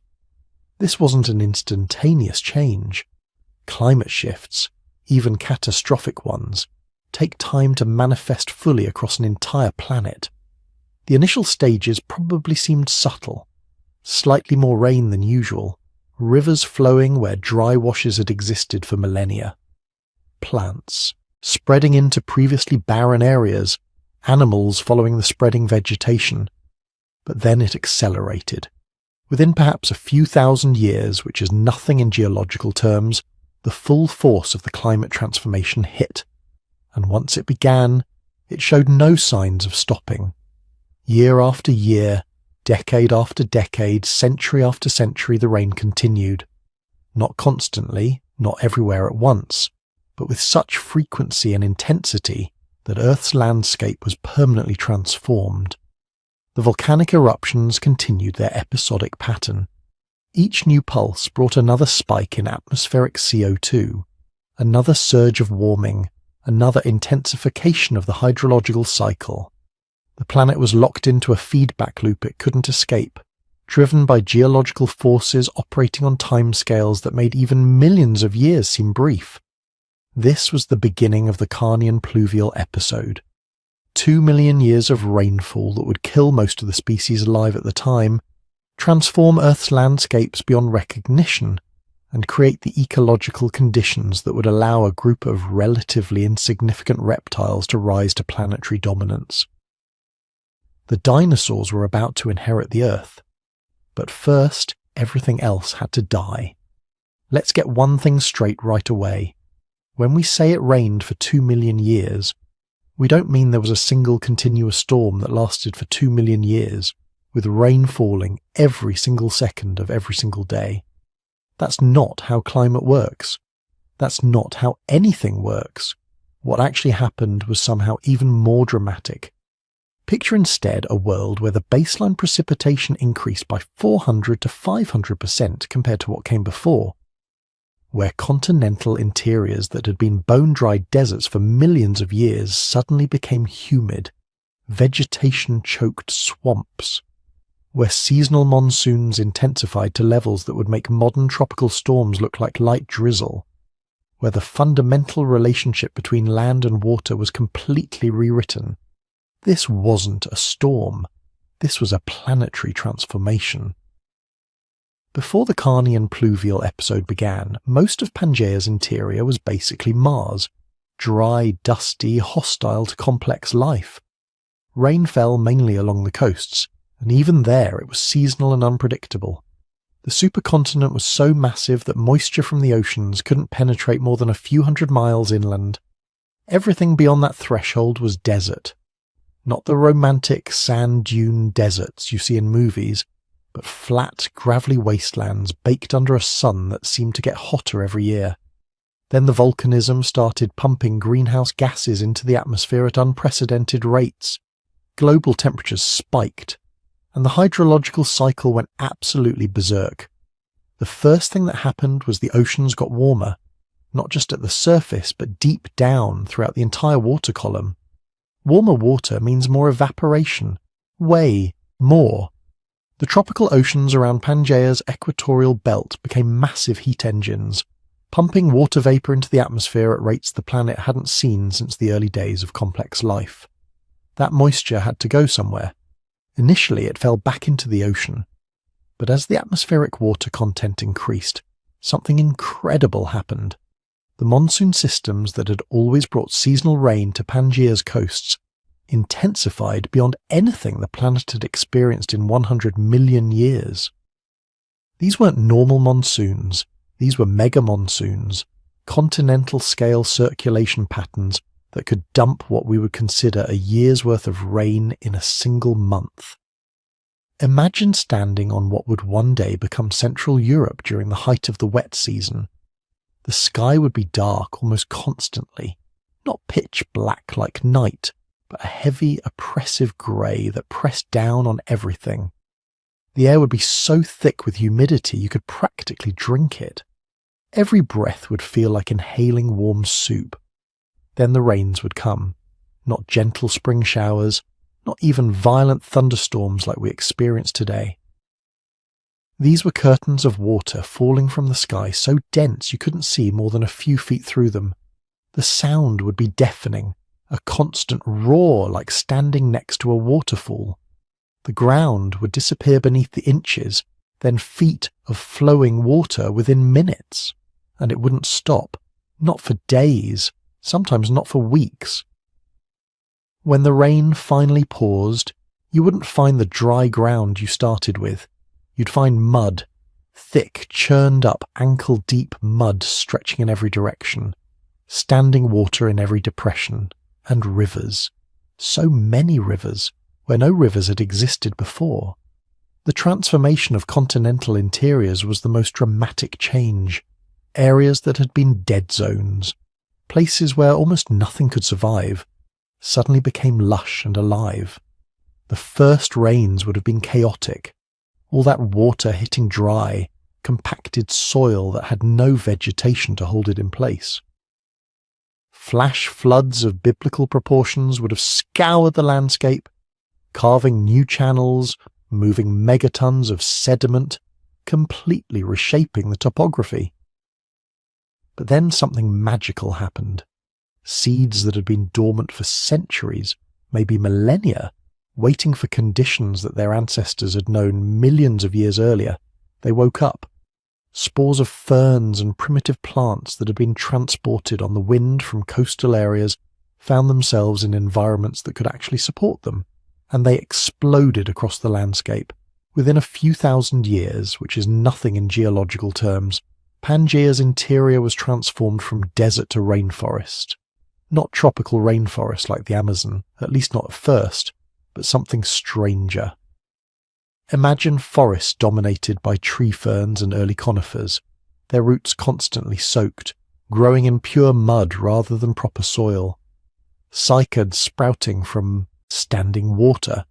This wasn't an instantaneous change. Climate shifts, even catastrophic ones, take time to manifest fully across an entire planet. The initial stages probably seemed subtle. Slightly more rain than usual, rivers flowing where dry washes had existed for millennia. Plants spreading into previously barren areas, animals following the spreading vegetation. But then it accelerated. Within perhaps a few thousand years, which is nothing in geological terms, the full force of the climate transformation hit. And once it began, it showed no signs of stopping. Year after year, decade after decade, century after century, the rain continued. Not constantly, not everywhere at once, but with such frequency and intensity that Earth's landscape was permanently transformed. The volcanic eruptions continued their episodic pattern. Each new pulse brought another spike in atmospheric CO2, another surge of warming, another intensification of the hydrological cycle. The planet was locked into a feedback loop it couldn't escape, driven by geological forces operating on timescales that made even millions of years seem brief. This was the beginning of the Carnian pluvial episode. 2 million years of rainfall that would kill most of the species alive at the time, transform Earth's landscapes beyond recognition, and create the ecological conditions that would allow a group of relatively insignificant reptiles to rise to planetary dominance. The dinosaurs were about to inherit the Earth, but first everything else had to die. Let's get one thing straight right away. When we say it rained for 2 million years, we don't mean there was a single continuous storm that lasted for 2 million years, with rain falling every single second of every single day. That's not how climate works. That's not how anything works. What actually happened was somehow even more dramatic. Picture instead a world where the baseline precipitation increased by 400 to 500% compared to what came before, where continental interiors that had been bone-dry deserts for millions of years suddenly became humid, vegetation-choked swamps, where seasonal monsoons intensified to levels that would make modern tropical storms look like light drizzle, where the fundamental relationship between land and water was completely rewritten. This wasn't a storm. This was a planetary transformation. Before the Carnian pluvial episode began, most of Pangaea's interior was basically Mars, dry, dusty, hostile to complex life. Rain fell mainly along the coasts, and even there it was seasonal and unpredictable. The supercontinent was so massive that moisture from the oceans couldn't penetrate more than a few hundred miles inland. Everything beyond that threshold was desert. Not the romantic sand dune deserts you see in movies, but flat, gravelly wastelands baked under a sun that seemed to get hotter every year. Then the volcanism started pumping greenhouse gases into the atmosphere at unprecedented rates. Global temperatures spiked, and the hydrological cycle went absolutely berserk. The first thing that happened was the oceans got warmer, not just at the surface, but deep down throughout the entire water column. Warmer water means more evaporation. Way more. The tropical oceans around Pangaea's equatorial belt became massive heat engines, pumping water vapour into the atmosphere at rates the planet hadn't seen since the early days of complex life. That moisture had to go somewhere. Initially it fell back into the ocean, but as the atmospheric water content increased, something incredible happened. The monsoon systems that had always brought seasonal rain to Pangaea's coasts intensified beyond anything the planet had experienced in 100 million years. These weren't normal monsoons, these were mega monsoons, continental-scale circulation patterns that could dump what we would consider a year's worth of rain in a single month. Imagine standing on what would one day become Central Europe during the height of the wet season. The sky would be dark almost constantly, not pitch black like night, but a heavy, oppressive grey that pressed down on everything. The air would be so thick with humidity you could practically drink it. Every breath would feel like inhaling warm soup. Then the rains would come, not gentle spring showers, not even violent thunderstorms like we experience today. These were curtains of water falling from the sky so dense you couldn't see more than a few feet through them. The sound would be deafening, a constant roar like standing next to a waterfall. The ground would disappear beneath the inches, then feet of flowing water within minutes, and it wouldn't stop, not for days, sometimes not for weeks. When the rain finally paused, you wouldn't find the dry ground you started with. You'd find mud, thick, churned up, ankle-deep mud stretching in every direction, standing water in every depression, and rivers. So many rivers, where no rivers had existed before. The transformation of continental interiors was the most dramatic change. Areas that had been dead zones, places where almost nothing could survive, suddenly became lush and alive. The first rains would have been chaotic, all that water hitting dry, compacted soil that had no vegetation to hold it in place. Flash floods of biblical proportions would have scoured the landscape, carving new channels, moving megatons of sediment, completely reshaping the topography. But then something magical happened. Seeds that had been dormant for centuries, maybe millennia, waiting for conditions that their ancestors had known millions of years earlier, they woke up. spores of ferns and primitive plants that had been transported on the wind from coastal areas found themselves in environments that could actually support them, and they exploded across the landscape. Within a few thousand years, which is nothing in geological terms, Pangaea's interior was transformed from desert to rainforest. Not tropical rainforest like the Amazon, at least not at first, but something stranger. Imagine forests dominated by tree ferns and early conifers, their roots constantly soaked, growing in pure mud rather than proper soil. Cycads sprouting from standing water.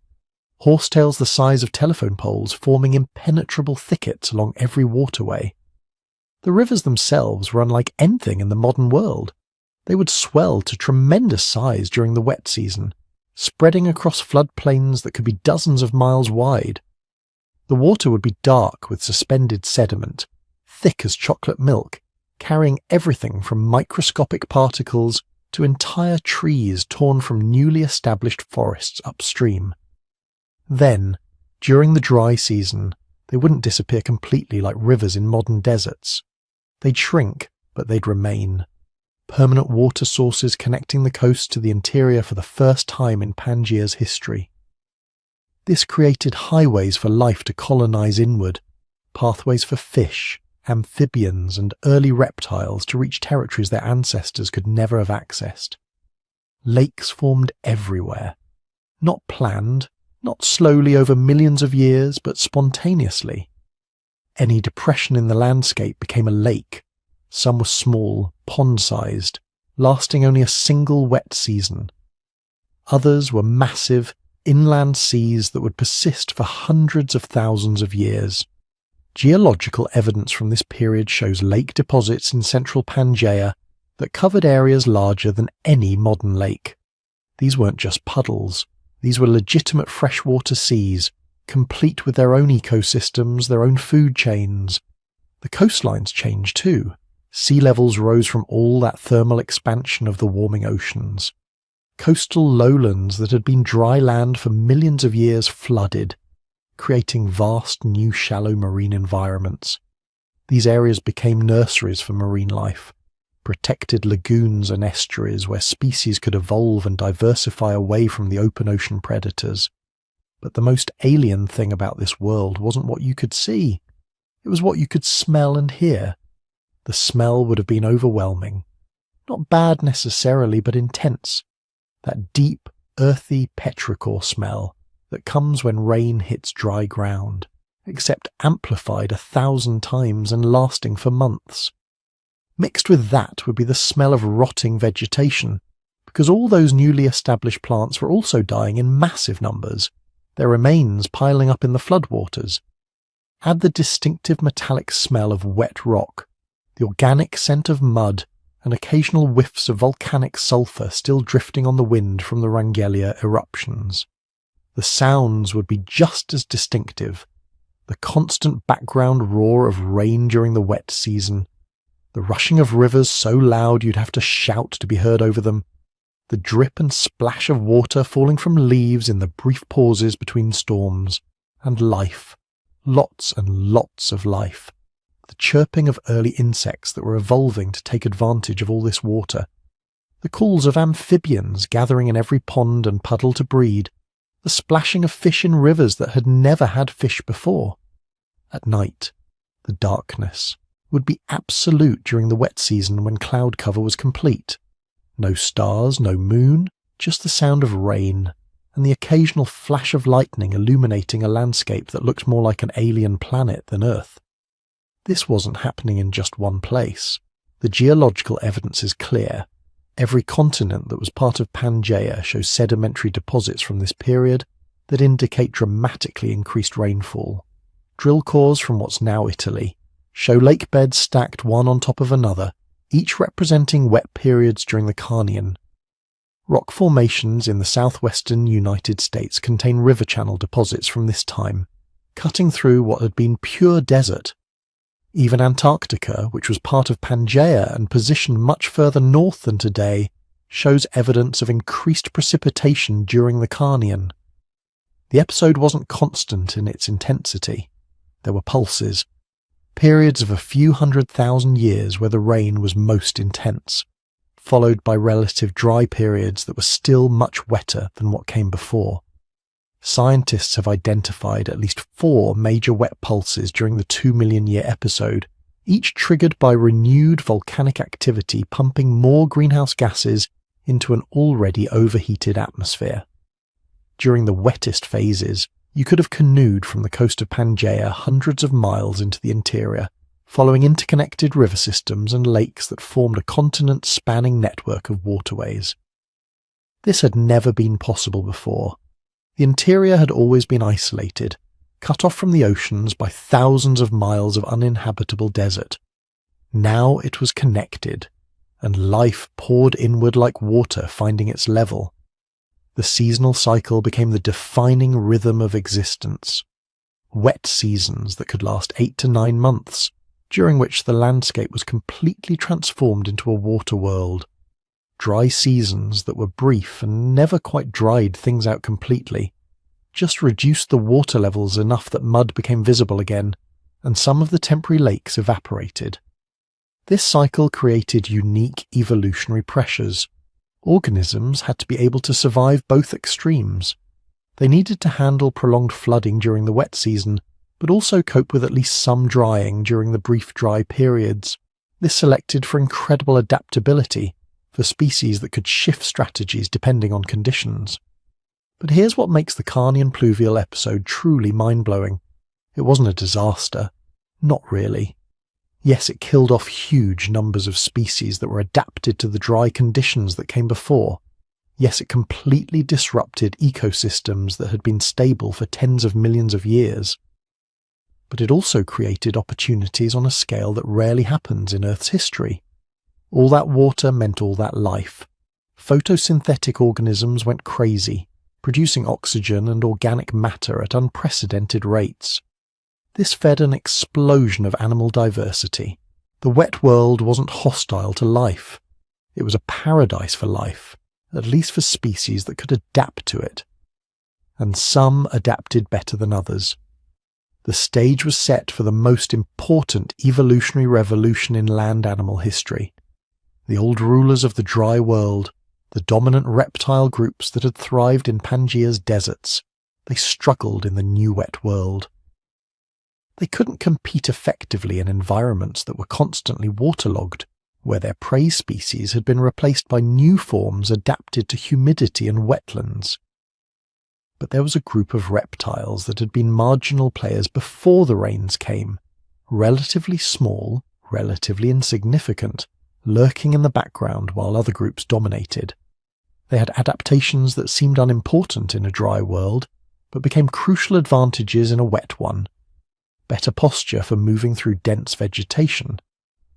Horsetails the size of telephone poles forming impenetrable thickets along every waterway. The rivers themselves were unlike anything in the modern world. They would swell to tremendous size during the wet season, spreading across floodplains that could be dozens of miles wide. The water would be dark with suspended sediment, thick as chocolate milk, carrying everything from microscopic particles to entire trees torn from newly established forests upstream. Then, during the dry season, they wouldn't disappear completely like rivers in modern deserts. They'd shrink, but they'd remain. Permanent water sources connecting the coast to the interior for the first time in Pangaea's history. This created highways for life to colonize inward, pathways for fish, amphibians and early reptiles to reach territories their ancestors could never have accessed. Lakes formed everywhere. Not planned, not slowly over millions of years, but spontaneously. Any depression in the landscape became a lake. Some were small, pond-sized, lasting only a single wet season. Others were massive, inland seas that would persist for hundreds of thousands of years. Geological evidence from this period shows lake deposits in central Pangaea that covered areas larger than any modern lake. These weren't just puddles. These were legitimate freshwater seas, complete with their own ecosystems, their own food chains. The coastlines changed too. Sea levels rose from all that thermal expansion of the warming oceans. Coastal lowlands that had been dry land for millions of years flooded, creating vast new shallow marine environments. These areas became nurseries for marine life, protected lagoons and estuaries where species could evolve and diversify away from the open ocean predators. But the most alien thing about this world wasn't what you could see. It was what you could smell and hear. The smell would have been overwhelming. Not bad necessarily, but intense. That deep, earthy petrichor smell that comes when rain hits dry ground, except amplified 1,000 times and lasting for months. Mixed with that would be the smell of rotting vegetation, because all those newly established plants were also dying in massive numbers, their remains piling up in the floodwaters. Add the distinctive metallic smell of wet rock, the organic scent of mud, and occasional whiffs of volcanic sulfur still drifting on the wind from the Rangelia eruptions. The sounds would be just as distinctive. The constant background roar of rain during the wet season, the rushing of rivers so loud you'd have to shout to be heard over them, the drip and splash of water falling from leaves in the brief pauses between storms, and life, lots and lots of life. The chirping of early insects that were evolving to take advantage of all this water, the calls of amphibians gathering in every pond and puddle to breed, the splashing of fish in rivers that had never had fish before. At night, the darkness would be absolute during the wet season when cloud cover was complete. No stars, no moon, just the sound of rain, and the occasional flash of lightning illuminating a landscape that looked more like an alien planet than Earth. This wasn't happening in just one place. The geological evidence is clear. Every continent that was part of Pangaea shows sedimentary deposits from this period that indicate dramatically increased rainfall. Drill cores from what's now Italy show lake beds stacked one on top of another, each representing wet periods during the Carnian. Rock formations in the southwestern United States contain river channel deposits from this time, cutting through what had been pure desert. Even Antarctica, which was part of Pangaea and positioned much further north than today, shows evidence of increased precipitation during the Carnian. The episode wasn't constant in its intensity. There were pulses. periods of a few 100,000 years where the rain was most intense, followed by relative dry periods that were still much wetter than what came before. Scientists have identified at least 4 major wet pulses during the 2 million year episode, each triggered by renewed volcanic activity pumping more greenhouse gases into an already overheated atmosphere. During the wettest phases, you could have canoed from the coast of Pangaea hundreds of miles into the interior, following interconnected river systems and lakes that formed a continent-spanning network of waterways. This had never been possible before. The interior had always been isolated, cut off from the oceans by thousands of miles of uninhabitable desert. Now it was connected, and life poured inward like water finding its level. The seasonal cycle became the defining rhythm of existence. Wet seasons that could last 8 to 9 months, during which the landscape was completely transformed into a water world. Dry seasons that were brief and never quite dried things out completely, just reduced the water levels enough that mud became visible again, and some of the temporary lakes evaporated. This cycle created unique evolutionary pressures. Organisms had to be able to survive both extremes. They needed to handle prolonged flooding during the wet season, but also cope with at least some drying during the brief dry periods. This selected for incredible adaptability, for species that could shift strategies depending on conditions. But here's what makes the Carnian pluvial episode truly mind-blowing. It wasn't a disaster. Not really. Yes, it killed off huge numbers of species that were adapted to the dry conditions that came before. Yes, it completely disrupted ecosystems that had been stable for tens of millions of years. But it also created opportunities on a scale that rarely happens in Earth's history. All that water meant all that life. Photosynthetic organisms went crazy, producing oxygen and organic matter at unprecedented rates. This fed an explosion of animal diversity. The wet world wasn't hostile to life. It was a paradise for life, at least for species that could adapt to it. And some adapted better than others. The stage was set for the most important evolutionary revolution in land animal history. The old rulers of the dry world, the dominant reptile groups that had thrived in Pangaea's deserts, they struggled in the new wet world. They couldn't compete effectively in environments that were constantly waterlogged, where their prey species had been replaced by new forms adapted to humidity and wetlands. But there was a group of reptiles that had been marginal players before the rains came, relatively small, relatively insignificant, lurking in the background while other groups dominated. They had adaptations that seemed unimportant in a dry world, but became crucial advantages in a wet one. Better posture for moving through dense vegetation,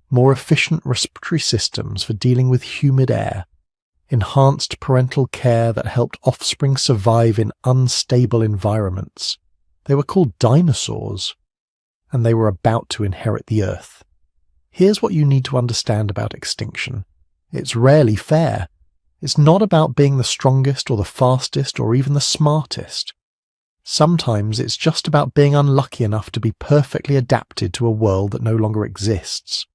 more efficient respiratory systems for dealing with humid air, enhanced parental care that helped offspring survive in unstable environments. They were called dinosaurs, and they were about to inherit the Earth. Here's what you need to understand about extinction. It's rarely fair. It's not about being the strongest or the fastest or even the smartest. Sometimes it's just about being unlucky enough to be perfectly adapted to a world that no longer exists.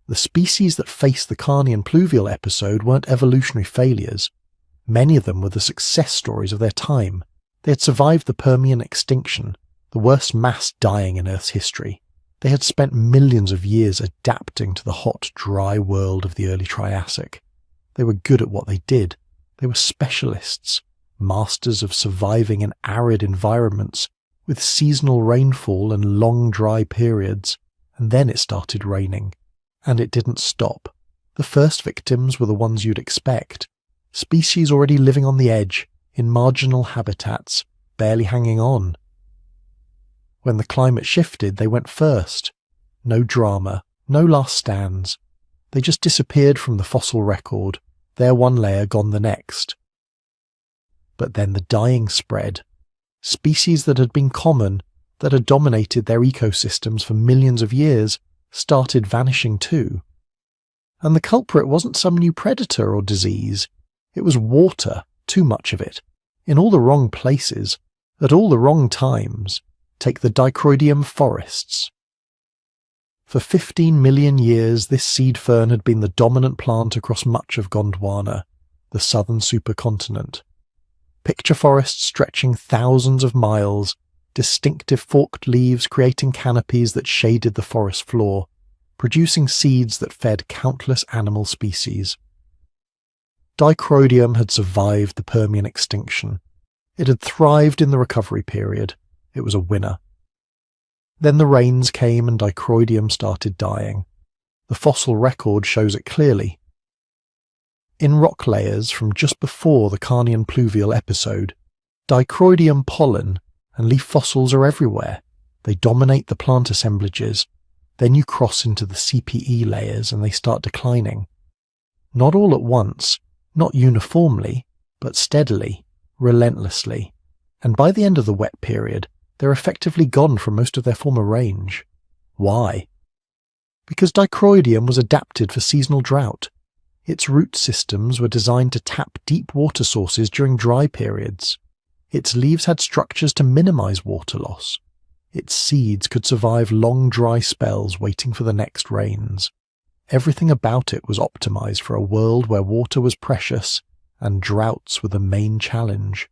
The species that faced the Carnian pluvial episode weren't evolutionary failures. Many of them were the success stories of their time. They had survived the Permian extinction, the worst mass dying in Earth's history. They had spent millions of years adapting to the hot, dry world of the early Triassic. They were good at what they did. They were specialists, masters of surviving in arid environments with seasonal rainfall and long dry periods. And then it started raining. And it didn't stop. The first victims were the ones you'd expect. Species already living on the edge, in marginal habitats, barely hanging on. When the climate shifted, they went first. No drama, no last stands. They just disappeared from the fossil record, their one layer gone the next. But then the dying spread. Species that had been common, that had dominated their ecosystems for millions of years, started vanishing too. And the culprit wasn't some new predator or disease. It was water, too much of it, in all the wrong places, at all the wrong times. Take the dicroidium forests. For 15 million years, this seed fern had been the dominant plant across much of Gondwana, the southern supercontinent. Picture forests stretching thousands of miles, distinctive forked leaves creating canopies that shaded the forest floor, producing seeds that fed countless animal species. Dicrodium had survived the Permian extinction. It had thrived in the recovery period. It was a winner. Then the rains came and Dicrodium started dying. The fossil record shows it clearly. In rock layers from just before the Carnian pluvial episode, Dicrodium pollen and leaf fossils are everywhere. They dominate the plant assemblages. Then you cross into the CPE layers and they start declining. Not all at once, not uniformly, but steadily, relentlessly. And by the end of the wet period, they're effectively gone from most of their former range. Why? Because Dicrodium was adapted for seasonal drought. Its root systems were designed to tap deep water sources during dry periods. Its leaves had structures to minimize water loss. Its seeds could survive long dry spells waiting for the next rains. Everything about it was optimized for a world where water was precious and droughts were the main challenge.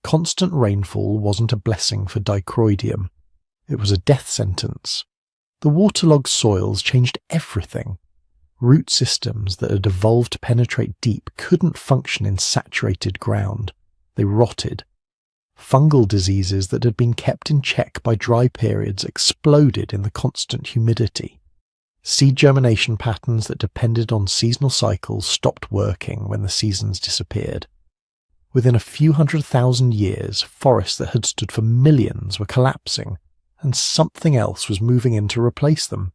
Constant rainfall wasn't a blessing for Dicrodium. It was a death sentence. The waterlogged soils changed everything. Root systems that had evolved to penetrate deep couldn't function in saturated ground. They rotted. Fungal diseases that had been kept in check by dry periods exploded in the constant humidity. Seed germination patterns that depended on seasonal cycles stopped working when the seasons disappeared. Within a few 100,000 years, forests that had stood for millions were collapsing, and something else was moving in to replace them.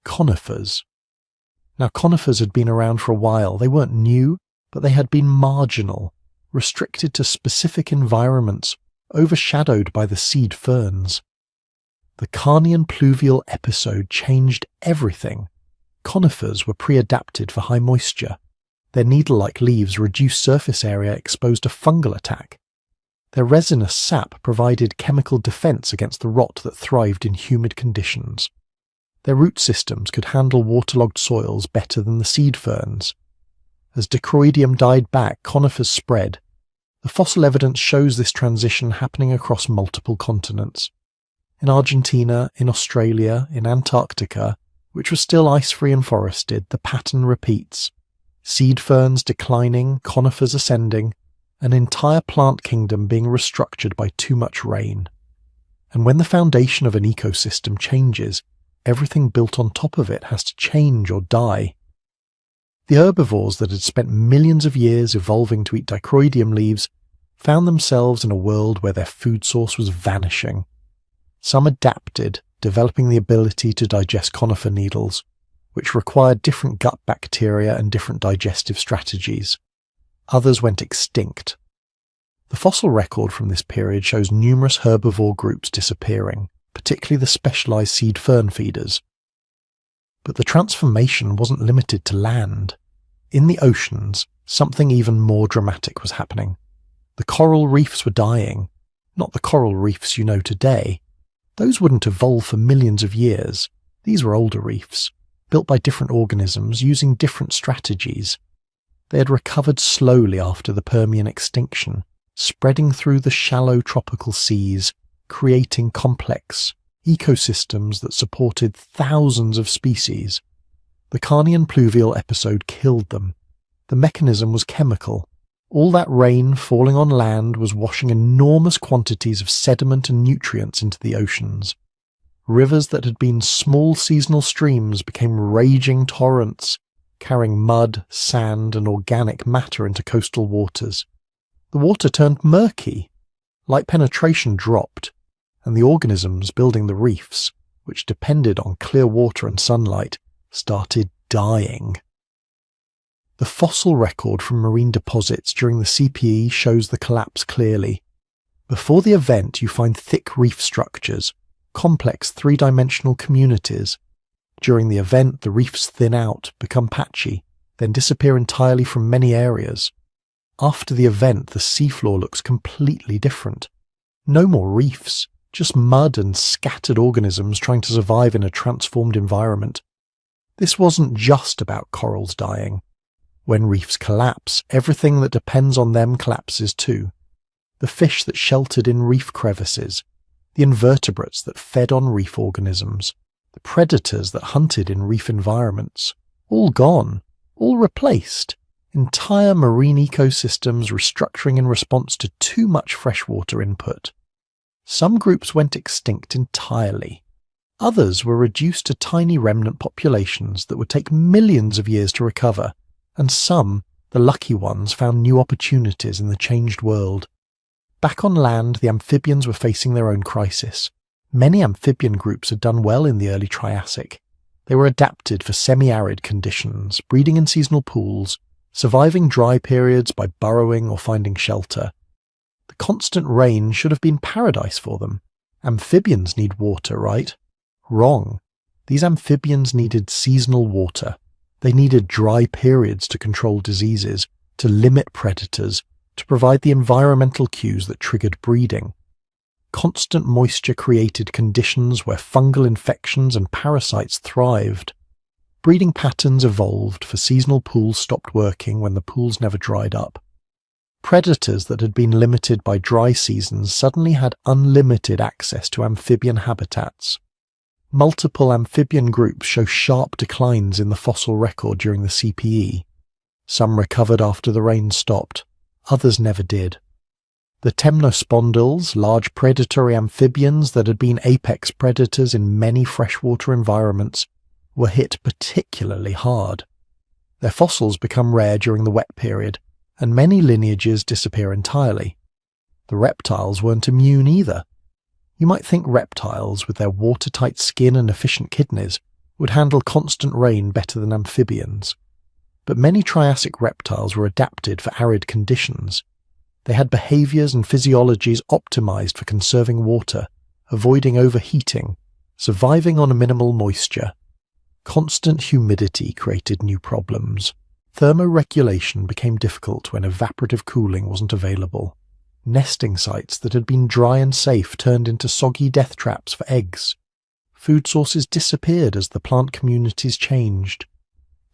Conifers. Now, conifers had been around for a while. They weren't new, but they had been marginal, restricted to specific environments, overshadowed by the seed ferns. The Carnian pluvial episode changed everything. Conifers were pre-adapted for high moisture. Their needle-like leaves reduced surface area exposed to fungal attack. Their resinous sap provided chemical defense against the rot that thrived in humid conditions. Their root systems could handle waterlogged soils better than the seed ferns. As Dicrodium died back, conifers spread. The fossil evidence shows this transition happening across multiple continents. In Argentina, in Australia, in Antarctica, which was still ice-free and forested, the pattern repeats. Seed ferns declining, conifers ascending, an entire plant kingdom being restructured by too much rain. And when the foundation of an ecosystem changes, everything built on top of it has to change or die. The herbivores that had spent millions of years evolving to eat Dicrodium leaves found themselves in a world where their food source was vanishing. Some adapted, developing the ability to digest conifer needles, which required different gut bacteria and different digestive strategies. Others went extinct. The fossil record from this period shows numerous herbivore groups disappearing, particularly the specialized seed fern feeders. But the transformation wasn't limited to land. In the oceans, something even more dramatic was happening. The coral reefs were dying, not the coral reefs you know today. Those wouldn't evolve for millions of years. These were older reefs, built by different organisms using different strategies. They had recovered slowly after the Permian extinction, spreading through the shallow tropical seas, creating complex ecosystems that supported thousands of species. The Carnian pluvial episode killed them. The mechanism was chemical. All that rain falling on land was washing enormous quantities of sediment and nutrients into the oceans. Rivers that had been small seasonal streams became raging torrents, carrying mud, sand, and organic matter into coastal waters. The water turned murky. Light penetration dropped, and the organisms building the reefs, which depended on clear water and sunlight, started dying. The fossil record from marine deposits during the CPE shows the collapse clearly. Before the event, you find thick reef structures, complex three-dimensional communities. During the event, the reefs thin out, become patchy, then disappear entirely from many areas. After the event, the seafloor looks completely different. No more reefs, just mud and scattered organisms trying to survive in a transformed environment. This wasn't just about corals dying. When reefs collapse, everything that depends on them collapses too. The fish that sheltered in reef crevices, the invertebrates that fed on reef organisms, the predators that hunted in reef environments, all gone, all replaced. Entire marine ecosystems restructuring in response to too much freshwater input. Some groups went extinct entirely. Others were reduced to tiny remnant populations that would take millions of years to recover, and some, the lucky ones, found new opportunities in the changed world. Back on land, the amphibians were facing their own crisis. Many amphibian groups had done well in the early Triassic. They were adapted for semi-arid conditions, breeding in seasonal pools, surviving dry periods by burrowing or finding shelter. The constant rain should have been paradise for them. Amphibians need water, right? Wrong. These amphibians needed seasonal water. They needed dry periods to control diseases, to limit predators, to provide the environmental cues that triggered breeding. Constant moisture created conditions where fungal infections and parasites thrived. Breeding patterns evolved, for seasonal pools stopped working when the pools never dried up. Predators that had been limited by dry seasons suddenly had unlimited access to amphibian habitats. Multiple amphibian groups show sharp declines in the fossil record during the CPE. Some recovered after the rain stopped, others never did. The temnospondyls, large predatory amphibians that had been apex predators in many freshwater environments, were hit particularly hard. Their fossils become rare during the wet period, and many lineages disappear entirely. The reptiles weren't immune either. You might think reptiles, with their watertight skin and efficient kidneys, would handle constant rain better than amphibians. But many Triassic reptiles were adapted for arid conditions. They had behaviors and physiologies optimized for conserving water, avoiding overheating, surviving on a minimal moisture. Constant humidity created new problems. Thermoregulation became difficult when evaporative cooling wasn't available. Nesting sites that had been dry and safe turned into soggy death traps for eggs. Food sources disappeared as the plant communities changed.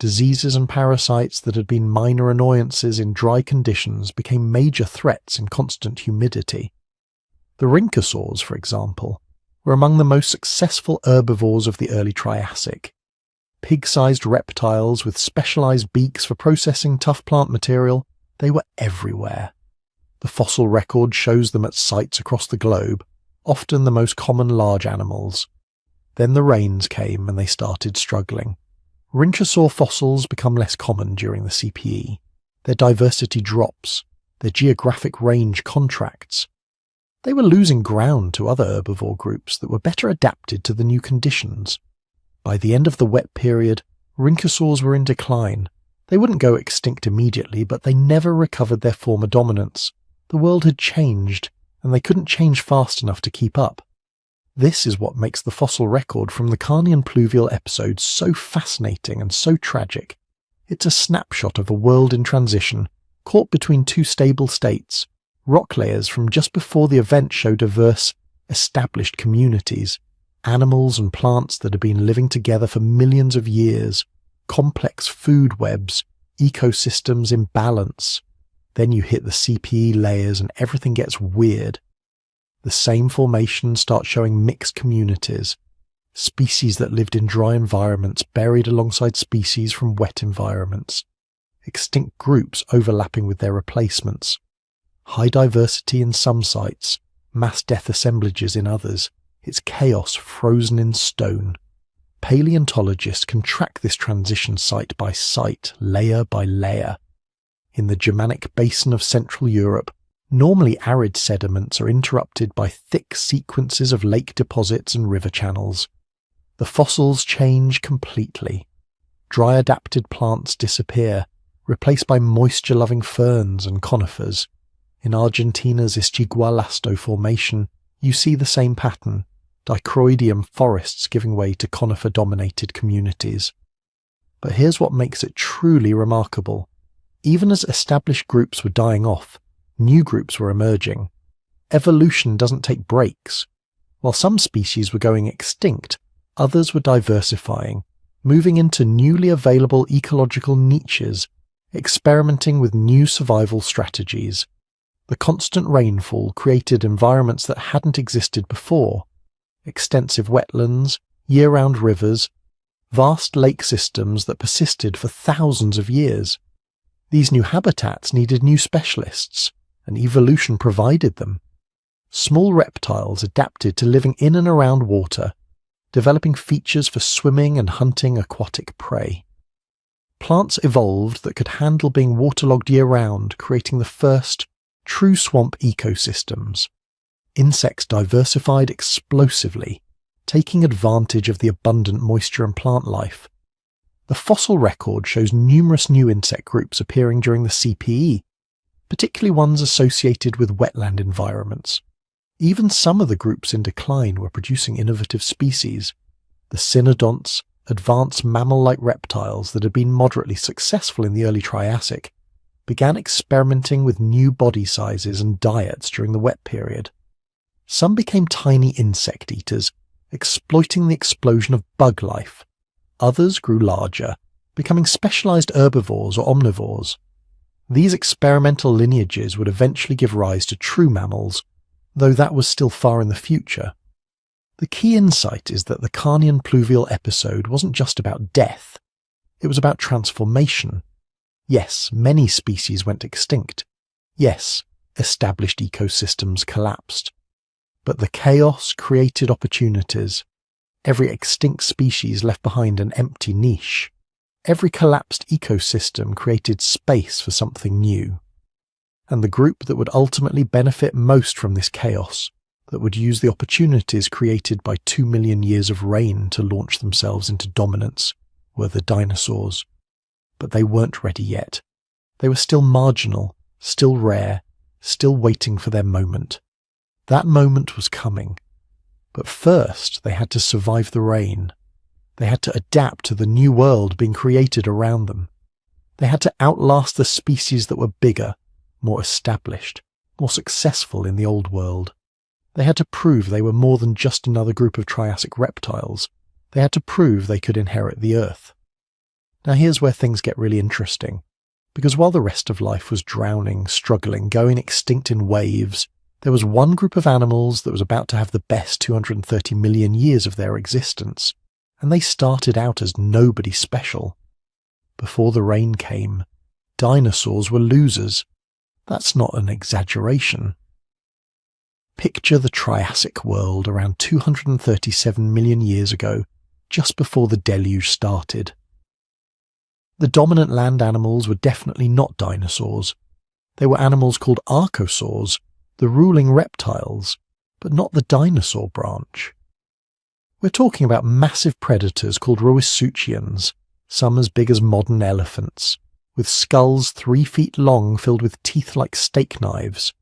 Diseases and parasites that had been minor annoyances in dry conditions became major threats in constant humidity. The rhynchosaurs, for example, were among the most successful herbivores of the early Triassic. Pig-sized reptiles with specialized beaks for processing tough plant material, they were everywhere. The fossil record shows them at sites across the globe, often the most common large animals. Then the rains came and they started struggling. Rhynchosaur fossils become less common during the CPE. Their diversity drops. Their geographic range contracts. They were losing ground to other herbivore groups that were better adapted to the new conditions. By the end of the wet period, rhynchosaurs were in decline. They wouldn't go extinct immediately, but they never recovered their former dominance. The world had changed, and they couldn't change fast enough to keep up. This is what makes the fossil record from the Carnian pluvial episode so fascinating and so tragic. It's a snapshot of a world in transition, caught between two stable states. Rock layers from just before the event show diverse, established communities, animals and plants that have been living together for millions of years, complex food webs, ecosystems in balance. Then you hit the CPE layers and everything gets weird. The same formation starts showing mixed communities, species that lived in dry environments buried alongside species from wet environments, extinct groups overlapping with their replacements, high diversity in some sites, mass death assemblages in others. It's chaos frozen in stone. Paleontologists can track this transition site by site, layer by layer. In the Germanic basin of Central Europe, normally arid sediments are interrupted by thick sequences of lake deposits and river channels. The fossils change completely. Dry adapted plants disappear, replaced by moisture-loving ferns and conifers. In Argentina's Istigualasto formation, you see the same pattern, dichroidium forests giving way to conifer-dominated communities. But here's what makes it truly remarkable. Even as established groups were dying off, new groups were emerging. Evolution doesn't take breaks. While some species were going extinct, others were diversifying, moving into newly available ecological niches, experimenting with new survival strategies. The constant rainfall created environments that hadn't existed before: extensive wetlands, year-round rivers, vast lake systems that persisted for thousands of years. These new habitats needed new specialists, and evolution provided them. Small reptiles adapted to living in and around water, developing features for swimming and hunting aquatic prey. Plants evolved that could handle being waterlogged year-round, creating the first true swamp ecosystems. Insects diversified explosively, taking advantage of the abundant moisture and plant life. The fossil record shows numerous new insect groups appearing during the CPE, particularly ones associated with wetland environments. Even some of the groups in decline were producing innovative species. The cynodonts, advanced mammal-like reptiles that had been moderately successful in the early Triassic, began experimenting with new body sizes and diets during the wet period. Some became tiny insect eaters, exploiting the explosion of bug life. Others grew larger, becoming specialized herbivores or omnivores. These experimental lineages would eventually give rise to true mammals, though that was still far in the future. The key insight is that the Carnian pluvial episode wasn't just about death. It was about transformation. Yes, many species went extinct. Yes, established ecosystems collapsed. But the chaos created opportunities. Every extinct species left behind an empty niche. Every collapsed ecosystem created space for something new. And the group that would ultimately benefit most from this chaos, that would use the opportunities created by 2 million years of rain to launch themselves into dominance, were the dinosaurs. But they weren't ready yet. They were still marginal, still rare, still waiting for their moment. That moment was coming. But first they had to survive the rain. They had to adapt to the new world being created around them. They had to outlast the species that were bigger, more established, more successful in the old world. They had to prove they were more than just another group of Triassic reptiles. They had to prove they could inherit the Earth. Now here's where things get really interesting, because while the rest of life was drowning, struggling, going extinct in waves, there was one group of animals that was about to have the best 230 million years of their existence, and they started out as nobody special. Before the rain came, dinosaurs were losers. That's not an exaggeration. Picture the Triassic world around 237 million years ago, just before the deluge started. The dominant land animals were definitely not dinosaurs. They were animals called archosaurs, the ruling reptiles, but not the dinosaur branch. We're talking about massive predators called Rauisuchians, some as big as modern elephants, with skulls 3 feet long filled with teeth like steak knives.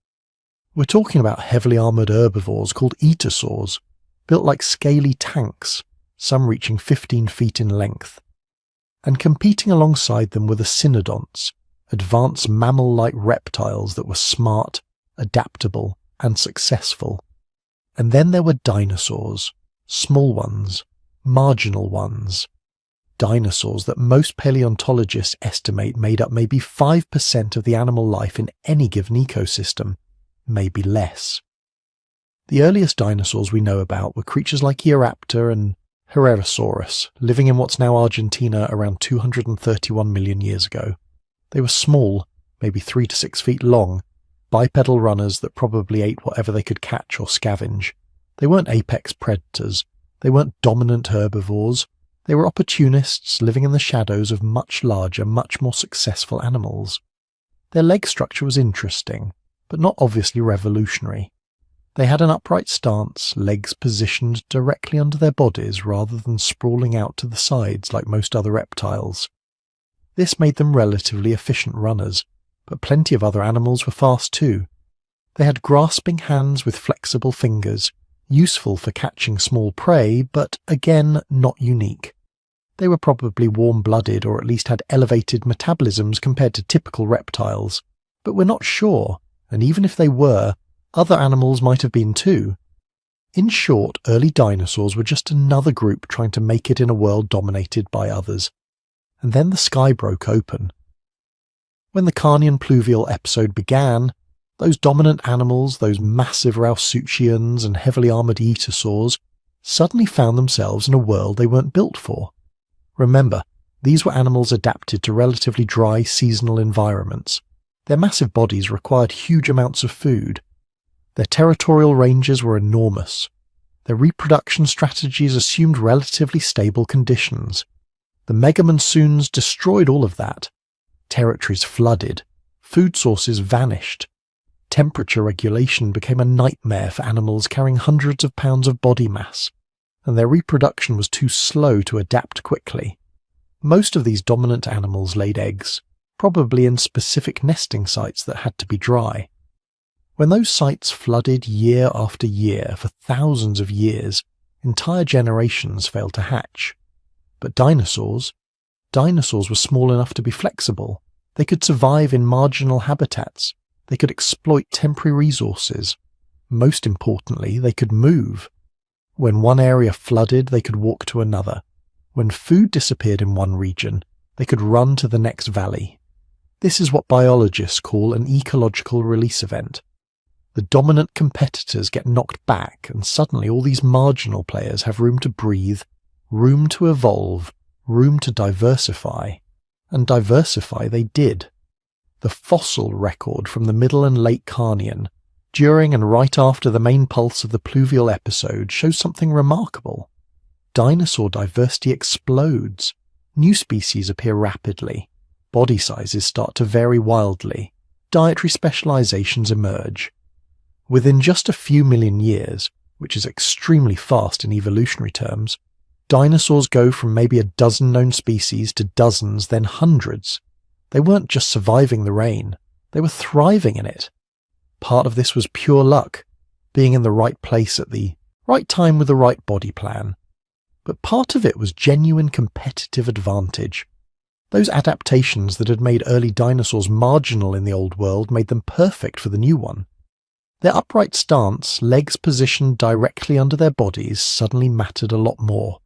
We're talking about heavily armoured herbivores called etosaurs, built like scaly tanks, some reaching 15 feet in length. And competing alongside them were the cynodonts, advanced mammal-like reptiles that were smart, adaptable, and successful. And then there were dinosaurs, small ones, marginal ones. Dinosaurs that most paleontologists estimate made up maybe 5% of the animal life in any given ecosystem, maybe less. The earliest dinosaurs we know about were creatures like Eoraptor and Herrerasaurus, living in what's now Argentina around 231 million years ago. They were small, maybe 3 to 6 feet long, bipedal runners that probably ate whatever they could catch or scavenge. They weren't apex predators. They weren't dominant herbivores. They were opportunists living in the shadows of much larger, much more successful animals. Their leg structure was interesting, but not obviously revolutionary. They had an upright stance, legs positioned directly under their bodies rather than sprawling out to the sides like most other reptiles. This made them relatively efficient runners, but plenty of other animals were fast too. They had grasping hands with flexible fingers, useful for catching small prey, but again not unique. They were probably warm-blooded or at least had elevated metabolisms compared to typical reptiles, but we're not sure, and even if they were, other animals might have been too. In short, early dinosaurs were just another group trying to make it in a world dominated by others. And then the sky broke open. When the Carnian pluvial episode began, those dominant animals, those massive Rausuchians and heavily armoured Etosaurs, suddenly found themselves in a world they weren't built for. Remember, these were animals adapted to relatively dry seasonal environments. Their massive bodies required huge amounts of food. Their territorial ranges were enormous. Their reproduction strategies assumed relatively stable conditions. The mega-monsoons destroyed all of that. Territories flooded. Food sources vanished. Temperature regulation became a nightmare for animals carrying hundreds of pounds of body mass, and their reproduction was too slow to adapt quickly. Most of these dominant animals laid eggs, probably in specific nesting sites that had to be dry. When those sites flooded year after year for thousands of years, entire generations failed to hatch. But dinosaurs were small enough to be flexible. They could survive in marginal habitats. They could exploit temporary resources. Most importantly, they could move. When one area flooded, they could walk to another. When food disappeared in one region, they could run to the next valley. This is what biologists call an ecological release event. The dominant competitors get knocked back, and suddenly all these marginal players have room to breathe, room to evolve, room to diversify. And diversify they did. The fossil record from the Middle and Late Carnian, during and right after the main pulse of the pluvial episode, shows something remarkable. Dinosaur diversity explodes. New species appear rapidly. Body sizes start to vary wildly. Dietary specializations emerge. Within just a few million years, which is extremely fast in evolutionary terms, dinosaurs go from maybe a dozen known species to dozens, then hundreds. They weren't just surviving the rain, they were thriving in it. Part of this was pure luck, being in the right place at the right time with the right body plan. But part of it was genuine competitive advantage. Those adaptations that had made early dinosaurs marginal in the old world made them perfect for the new one. Their upright stance, legs positioned directly under their bodies, suddenly mattered a lot more.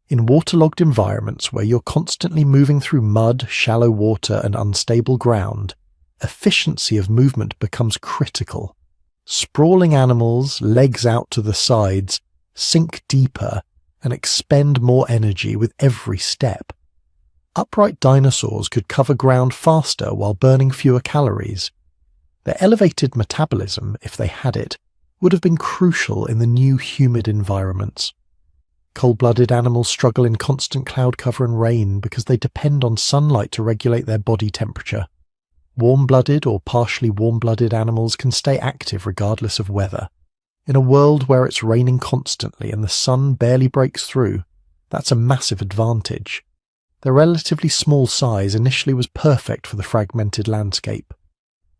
In waterlogged environments where you're constantly moving through mud, shallow water and unstable ground, efficiency of movement becomes critical. Sprawling animals, legs out to the sides, sink deeper and expend more energy with every step. Upright dinosaurs could cover ground faster while burning fewer calories. Their elevated metabolism, if they had it, would have been crucial in the new humid environments. Cold-blooded animals struggle in constant cloud cover and rain because they depend on sunlight to regulate their body temperature. Warm-blooded or partially warm-blooded animals can stay active regardless of weather. In a world where it's raining constantly and the sun barely breaks through, that's a massive advantage. Their relatively small size initially was perfect for the fragmented landscape.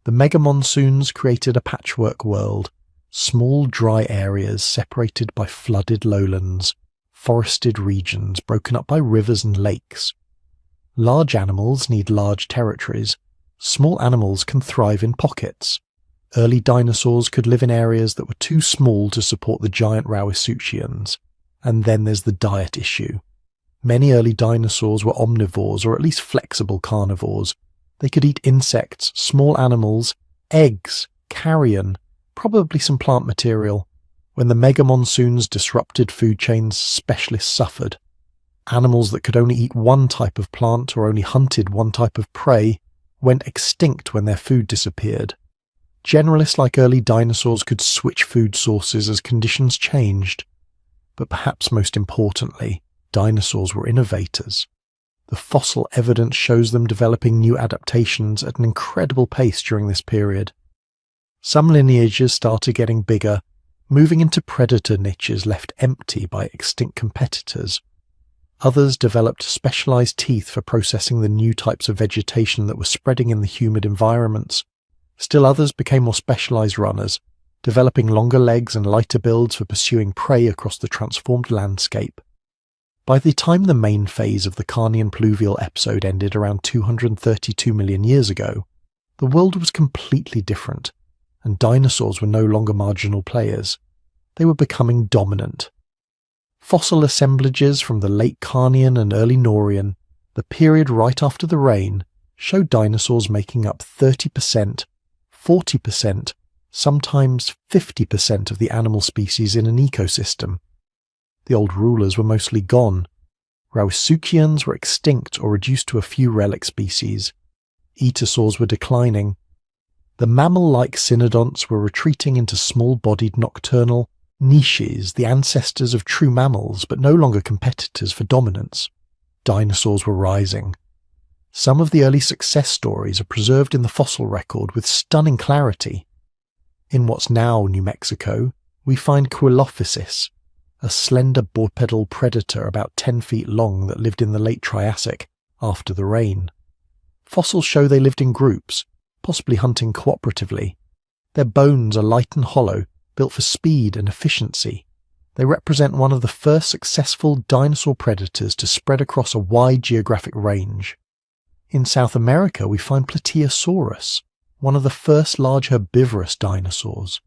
The mega-monsoons created a patchwork world, small dry areas separated by flooded lowlands, forested regions broken up by rivers and lakes. Large animals need large territories. Small animals can thrive in pockets. Early dinosaurs could live in areas that were too small to support the giant Rauisuchians. And then there's the diet issue. Many early dinosaurs were omnivores or at least flexible carnivores. They could eat insects, small animals, eggs, carrion, probably some plant material. When the mega-monsoons disrupted food chains, specialists suffered. Animals that could only eat one type of plant or only hunted one type of prey went extinct when their food disappeared. Generalists like early dinosaurs could switch food sources as conditions changed. But perhaps most importantly, dinosaurs were innovators. The fossil evidence shows them developing new adaptations at an incredible pace during this period. Some lineages started getting bigger, moving into predator niches left empty by extinct competitors. Others developed specialized teeth for processing the new types of vegetation that were spreading in the humid environments. Still others became more specialized runners, developing longer legs and lighter builds for pursuing prey across the transformed landscape. By the time the main phase of the Carnian pluvial episode ended around 232 million years ago, the world was completely different, and dinosaurs were no longer marginal players. They were becoming dominant. Fossil assemblages from the late Carnian and early Nourian, the period right after the rain, show dinosaurs making up 30%, 40%, sometimes 50% of the animal species in an ecosystem. The old rulers were mostly gone. Rauisuchians were extinct or reduced to a few relic species. Etosaurs were declining. The mammal-like cynodonts were retreating into small-bodied nocturnal niches, the ancestors of true mammals, but no longer competitors for dominance. Dinosaurs were rising. Some of the early success stories are preserved in the fossil record with stunning clarity. In what's now New Mexico, we find Quilophysis, a slender bipedal predator about 10 feet long that lived in the late Triassic, after the rain. Fossils show they lived in groups, possibly hunting cooperatively. Their bones are light and hollow, built for speed and efficiency. They represent one of the first successful dinosaur predators to spread across a wide geographic range. In South America, we find Plateosaurus, one of the first large herbivorous dinosaurs.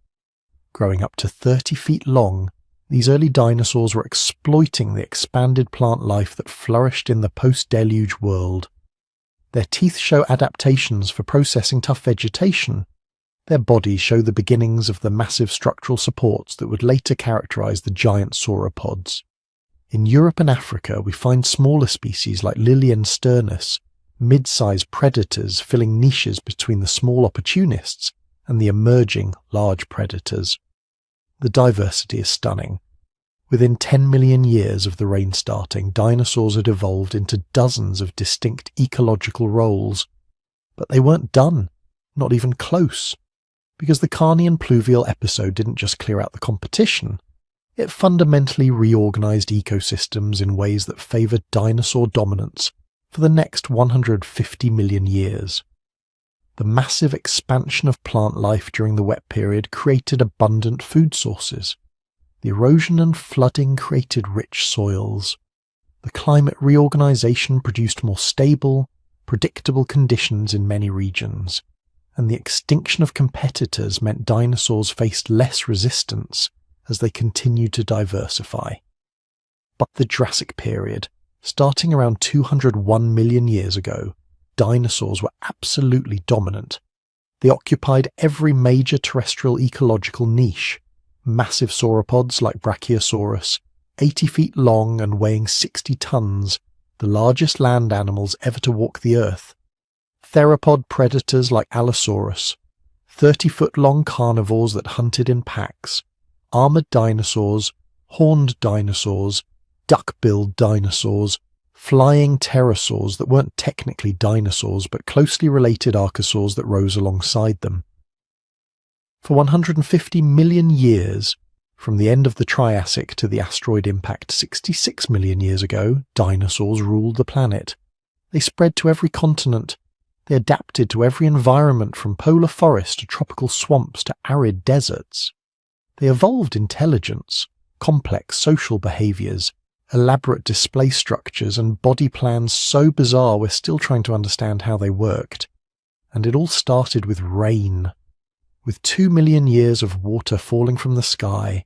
Growing up to 30 feet long, these early dinosaurs were exploiting the expanded plant life that flourished in the post-deluge world. Their teeth show adaptations for processing tough vegetation. Their bodies show the beginnings of the massive structural supports that would later characterize the giant sauropods. In Europe and Africa, we find smaller species like Lilian sternus, mid-sized predators filling niches between the small opportunists and the emerging large predators. The diversity is stunning. Within 10 million years of the rain starting, dinosaurs had evolved into dozens of distinct ecological roles. But they weren't done, not even close, because the Carnian pluvial episode didn't just clear out the competition, it fundamentally reorganized ecosystems in ways that favored dinosaur dominance for the next 150 million years. The massive expansion of plant life during the wet period created abundant food sources. The erosion and flooding created rich soils. The climate reorganization produced more stable, predictable conditions in many regions, and the extinction of competitors meant dinosaurs faced less resistance as they continued to diversify. By the Jurassic period, starting around 201 million years ago, dinosaurs were absolutely dominant. They occupied every major terrestrial ecological niche. Massive sauropods like Brachiosaurus, 80 feet long and weighing 60 tons, the largest land animals ever to walk the earth. Theropod predators like Allosaurus, 30-foot-long carnivores that hunted in packs, armored dinosaurs, horned dinosaurs, duck-billed dinosaurs, flying pterosaurs that weren't technically dinosaurs but closely related archosaurs that rose alongside them. For 150 million years, from the end of the Triassic to the asteroid impact 66 million years ago, dinosaurs ruled the planet. They spread to every continent. They adapted to every environment from polar forests to tropical swamps to arid deserts. They evolved intelligence, complex social behaviors, elaborate display structures and body plans so bizarre we're still trying to understand how they worked. And it all started with rain. With 2 million years of water falling from the sky,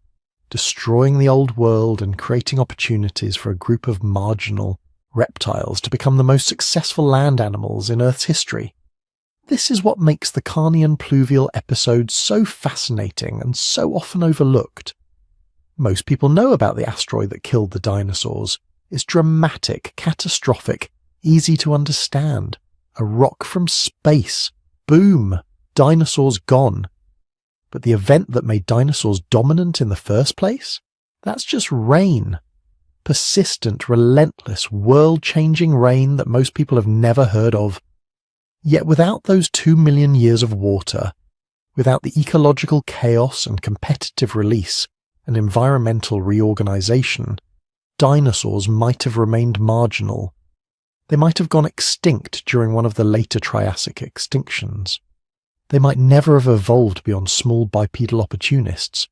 destroying the old world and creating opportunities for a group of marginal reptiles to become the most successful land animals in Earth's history. This is what makes the Carnian pluvial episode so fascinating and so often overlooked. Most people know about the asteroid that killed the dinosaurs. It's dramatic, catastrophic, easy to understand. A rock from space. Boom! Dinosaurs gone. But the event that made dinosaurs dominant in the first place? That's just rain. Persistent, relentless, world-changing rain that most people have never heard of. Yet without those 2 million years of water, without the ecological chaos and competitive release and environmental reorganization, dinosaurs might have remained marginal. They might have gone extinct during one of the later Triassic extinctions. They might never have evolved beyond small bipedal opportunists.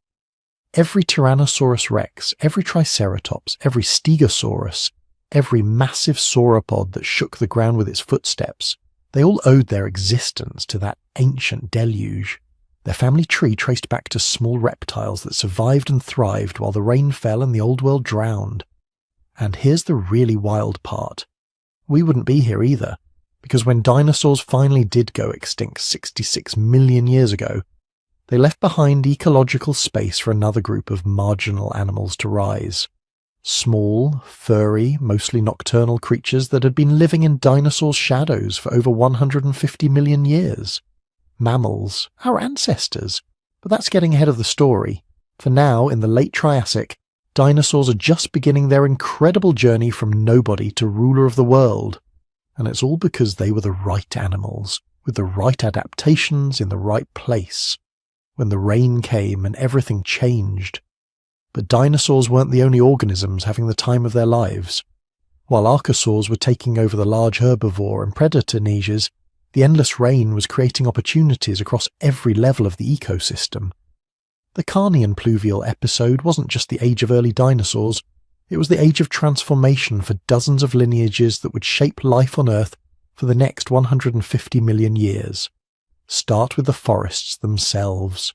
Every Tyrannosaurus rex, every Triceratops, every Stegosaurus, every massive sauropod that shook the ground with its footsteps, they all owed their existence to that ancient deluge. Their family tree traced back to small reptiles that survived and thrived while the rain fell and the old world drowned. And here's the really wild part. We wouldn't be here either, because when dinosaurs finally did go extinct 66 million years ago, they left behind ecological space for another group of marginal animals to rise. Small, furry, mostly nocturnal creatures that had been living in dinosaurs' shadows for over 150 million years. Mammals, our ancestors. But that's getting ahead of the story. For now, in the late Triassic, dinosaurs are just beginning their incredible journey from nobody to ruler of the world. And it's all because they were the right animals, with the right adaptations in the right place. When the rain came and everything changed. But dinosaurs weren't the only organisms having the time of their lives. While archosaurs were taking over the large herbivore and predator niches, the endless rain was creating opportunities across every level of the ecosystem. The Carnian pluvial episode wasn't just the age of early dinosaurs, it was the age of transformation for dozens of lineages that would shape life on Earth for the next 150 million years. Start with the forests themselves.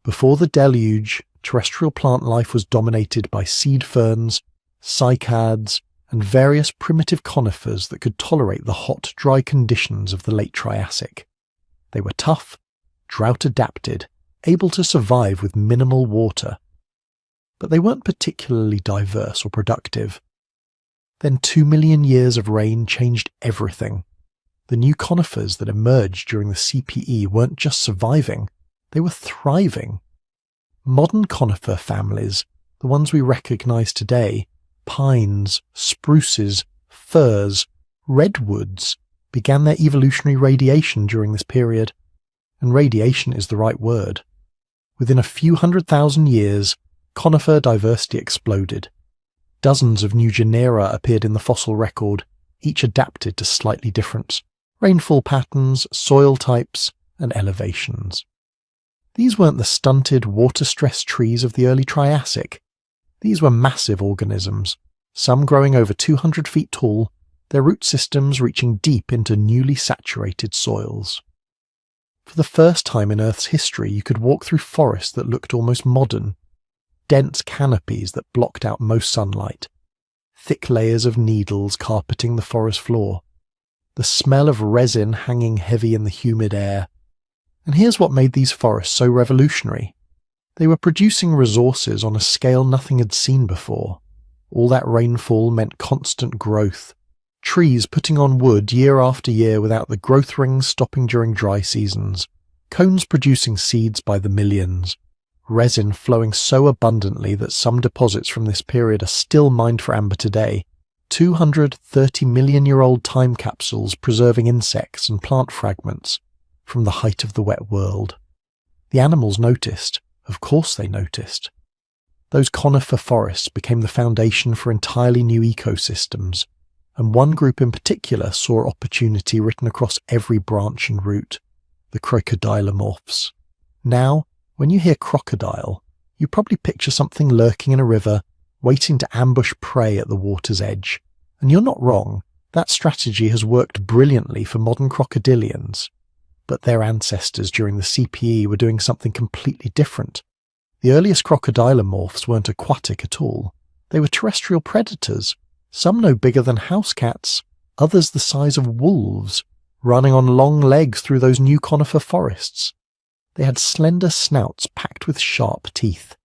Before the deluge, terrestrial plant life was dominated by seed ferns, cycads, and various primitive conifers that could tolerate the hot, dry conditions of the late Triassic. They were tough, drought-adapted, able to survive with minimal water. But they weren't particularly diverse or productive. Then 2 million years of rain changed everything. The new conifers that emerged during the CPE weren't just surviving, they were thriving. Modern conifer families, the ones we recognise today, pines, spruces, firs, redwoods, began their evolutionary radiation during this period. And radiation is the right word. Within a few 100,000 years, conifer diversity exploded. Dozens of new genera appeared in the fossil record, each adapted to slightly different rainfall patterns, soil types, and elevations. These weren't the stunted, water-stressed trees of the early Triassic. These were massive organisms, some growing over 200 feet tall, their root systems reaching deep into newly saturated soils. For the first time in Earth's history, you could walk through forests that looked almost modern. Dense canopies that blocked out most sunlight. Thick layers of needles carpeting the forest floor. The smell of resin hanging heavy in the humid air. And here's what made these forests so revolutionary. They were producing resources on a scale nothing had seen before. All that rainfall meant constant growth. Trees putting on wood year after year without the growth rings stopping during dry seasons. Cones producing seeds by the millions. Resin flowing so abundantly that some deposits from this period are still mined for amber today. 230 million-year-old time capsules preserving insects and plant fragments from the height of the wet world. The animals noticed. Of course they noticed. Those conifer forests became the foundation for entirely new ecosystems, and one group in particular saw opportunity written across every branch and root, the crocodilomorphs. Now, when you hear crocodile, you probably picture something lurking in a river, waiting to ambush prey at the water's edge. And you're not wrong, that strategy has worked brilliantly for modern crocodilians. But their ancestors during the CPE were doing something completely different. The earliest crocodilomorphs weren't aquatic at all. They were terrestrial predators, some no bigger than house cats, others the size of wolves, running on long legs through those new conifer forests. They had slender snouts packed with sharp teeth.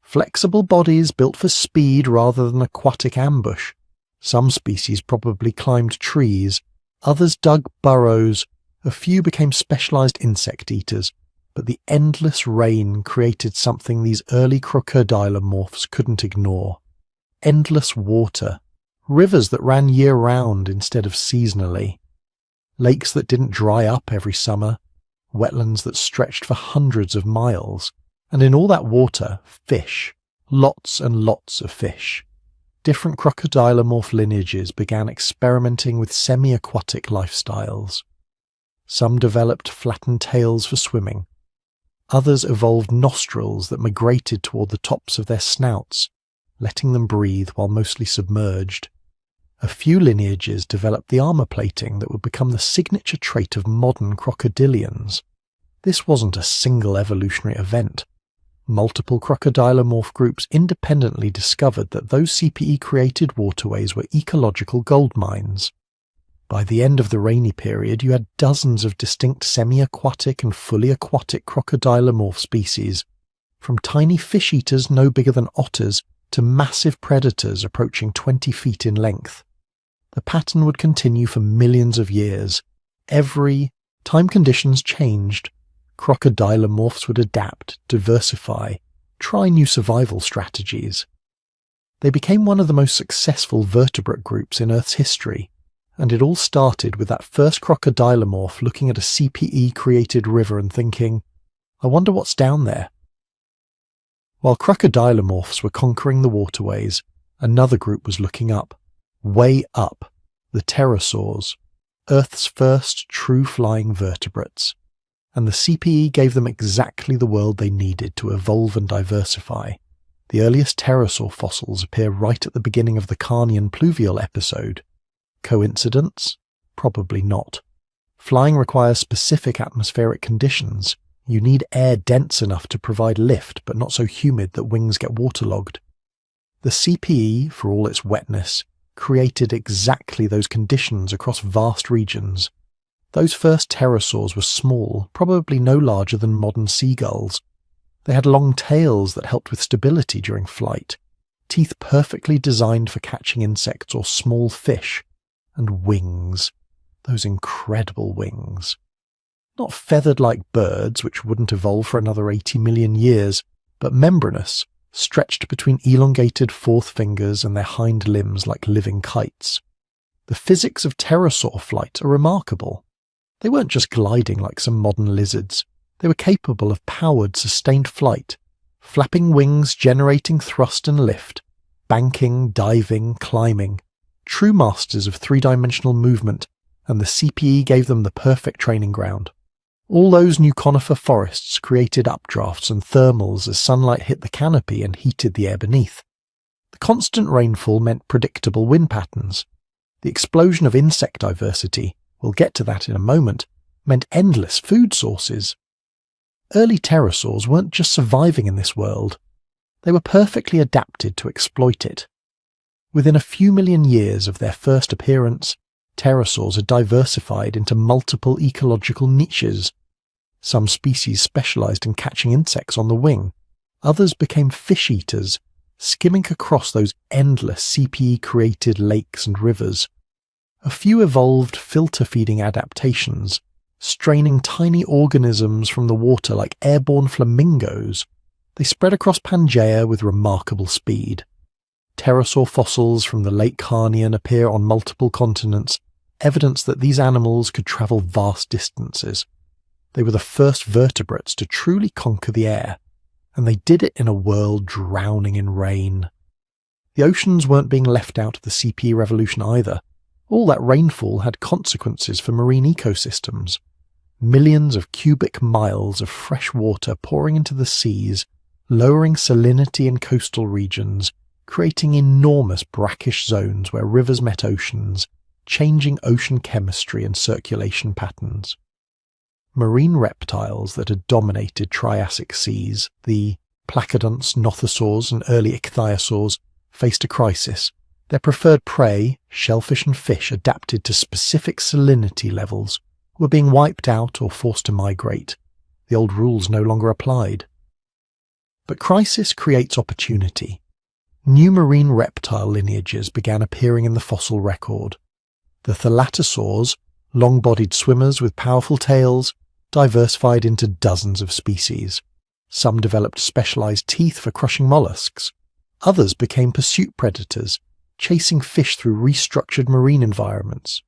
Flexible bodies built for speed rather than aquatic ambush. Some species probably climbed trees, others dug burrows, a few became specialized insect eaters, but the endless rain created something these early crocodilomorphs couldn't ignore. Endless water, rivers that ran year-round instead of seasonally, lakes that didn't dry up every summer, wetlands that stretched for hundreds of miles, and in all that water, fish, lots and lots of fish. Different crocodilomorph lineages began experimenting with semi-aquatic lifestyles. Some developed flattened tails for swimming. Others evolved nostrils that migrated toward the tops of their snouts, letting them breathe while mostly submerged. A few lineages developed the armor plating that would become the signature trait of modern crocodilians. This wasn't a single evolutionary event. Multiple crocodilomorph groups independently discovered that those CPE-created waterways were ecological gold mines. By the end of the rainy period, you had dozens of distinct semi-aquatic and fully aquatic crocodilomorph species, from tiny fish eaters no bigger than otters to massive predators approaching 20 feet in length. The pattern would continue for millions of years. Every time conditions changed, crocodilomorphs would adapt, diversify, try new survival strategies. They became one of the most successful vertebrate groups in Earth's history, and it all started with that first crocodilomorph looking at a CPE-created river and thinking, I wonder what's down there. While crocodilomorphs were conquering the waterways, another group was looking up, way up, the pterosaurs, Earth's first true flying vertebrates. And the CPE gave them exactly the world they needed to evolve and diversify. The earliest pterosaur fossils appear right at the beginning of the Carnian pluvial episode. Coincidence? Probably not. Flying requires specific atmospheric conditions. You need air dense enough to provide lift, but not so humid that wings get waterlogged. The CPE, for all its wetness, created exactly those conditions across vast regions. Those first pterosaurs were small, probably no larger than modern seagulls. They had long tails that helped with stability during flight, teeth perfectly designed for catching insects or small fish, and wings. Those incredible wings. Not feathered like birds, which wouldn't evolve for another 80 million years, but membranous, stretched between elongated fourth fingers and their hind limbs like living kites. The physics of pterosaur flight are remarkable. They weren't just gliding like some modern lizards. They were capable of powered, sustained flight, flapping wings generating thrust and lift, banking, diving, climbing. True masters of three-dimensional movement, and the CPE gave them the perfect training ground. All those new conifer forests created updrafts and thermals as sunlight hit the canopy and heated the air beneath. The constant rainfall meant predictable wind patterns. The explosion of insect diversity, we'll get to that in a moment, meant endless food sources. Early pterosaurs weren't just surviving in this world. They were perfectly adapted to exploit it. Within a few million years of their first appearance, pterosaurs had diversified into multiple ecological niches. Some species specialized in catching insects on the wing. Others became fish eaters, skimming across those endless CPE-created lakes and rivers. A few evolved filter-feeding adaptations, straining tiny organisms from the water like airborne flamingos. They spread across Pangaea with remarkable speed. Pterosaur fossils from the late Carnian appear on multiple continents, evidence that these animals could travel vast distances. They were the first vertebrates to truly conquer the air, and they did it in a world drowning in rain. The oceans weren't being left out of the CPE revolution either. All that rainfall had consequences for marine ecosystems. Millions of cubic miles of fresh water pouring into the seas, lowering salinity in coastal regions, creating enormous brackish zones where rivers met oceans, changing ocean chemistry and circulation patterns. Marine reptiles that had dominated Triassic seas, the placodonts, nothosaurs and early ichthyosaurs, faced a crisis. Their preferred prey, shellfish and fish adapted to specific salinity levels, were being wiped out or forced to migrate. The old rules no longer applied. But crisis creates opportunity. New marine reptile lineages began appearing in the fossil record. The thalatosaurs, long-bodied swimmers with powerful tails, diversified into dozens of species. Some developed specialized teeth for crushing mollusks. Others became pursuit predators, chasing fish through restructured marine environments.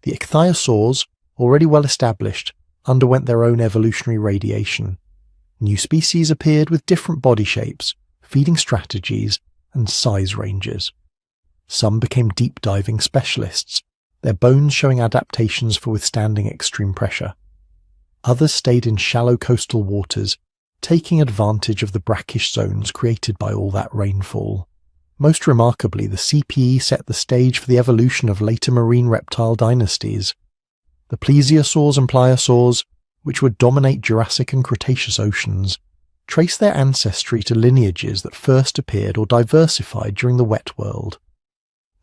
The ichthyosaurs, already well established, underwent their own evolutionary radiation. New species appeared with different body shapes, feeding strategies, and size ranges. Some became deep-diving specialists, their bones showing adaptations for withstanding extreme pressure. Others stayed in shallow coastal waters, taking advantage of the brackish zones created by all that rainfall. Most remarkably, the CPE set the stage for the evolution of later marine reptile dynasties. The plesiosaurs and pliosaurs, which would dominate Jurassic and Cretaceous oceans, trace their ancestry to lineages that first appeared or diversified during the Wet World.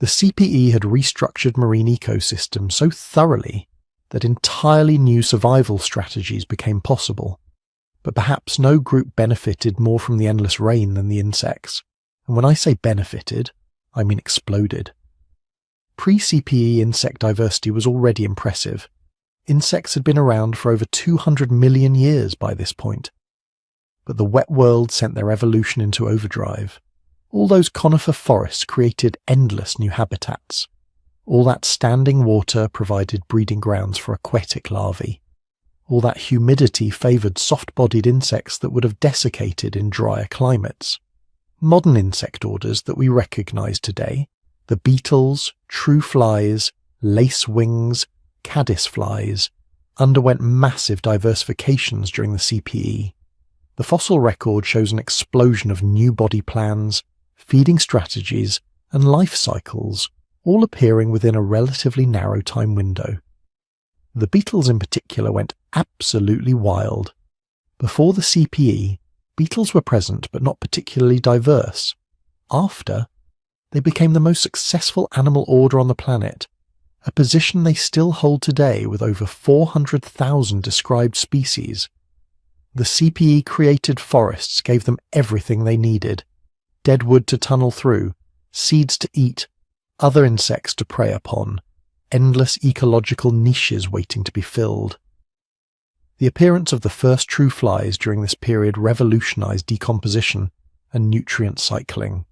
The CPE had restructured marine ecosystems so thoroughly that entirely new survival strategies became possible. But perhaps no group benefited more from the endless rain than the insects. And when I say benefited, I mean exploded. Pre-CPE insect diversity was already impressive. Insects had been around for over 200 million years by this point. But the Wet World sent their evolution into overdrive. All those conifer forests created endless new habitats. All that standing water provided breeding grounds for aquatic larvae. All that humidity favoured soft-bodied insects that would have desiccated in drier climates. Modern insect orders that we recognise today, the beetles, true flies, lacewings, caddisflies, underwent massive diversifications during the CPE. The fossil record shows an explosion of new body plans, feeding strategies, and life cycles, all appearing within a relatively narrow time window. The beetles in particular went absolutely wild. Before the CPE, beetles were present but not particularly diverse. After, they became the most successful animal order on the planet, a position they still hold today with over 400,000 described species. The CPE created forests gave them everything they needed: dead wood to tunnel through, seeds to eat, other insects to prey upon, endless ecological niches waiting to be filled. The appearance of the first true flies during this period revolutionized decomposition and nutrient cycling.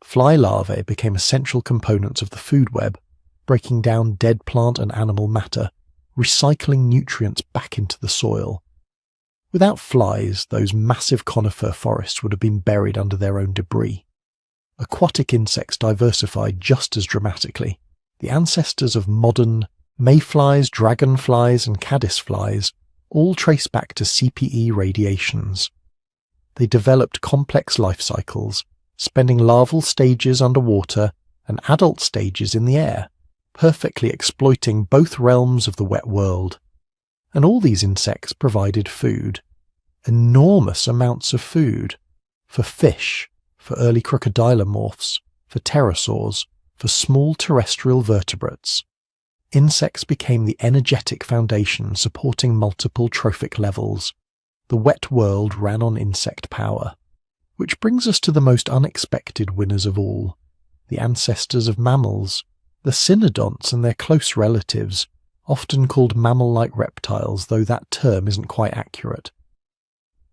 Fly larvae became essential components of the food web, breaking down dead plant and animal matter, recycling nutrients back into the soil. Without flies, those massive conifer forests would have been buried under their own debris. Aquatic insects diversified just as dramatically. The ancestors of modern mayflies, dragonflies, and caddisflies all trace back to CPE radiations. They developed complex life cycles, spending larval stages underwater and adult stages in the air, perfectly exploiting both realms of the Wet World. And all these insects provided food. Enormous amounts of food. For fish, for early crocodilomorphs, for pterosaurs, for small terrestrial vertebrates. Insects became the energetic foundation supporting multiple trophic levels. The Wet World ran on insect power. Which brings us to the most unexpected winners of all, the ancestors of mammals, the cynodonts and their close relatives, often called mammal-like reptiles, though that term isn't quite accurate.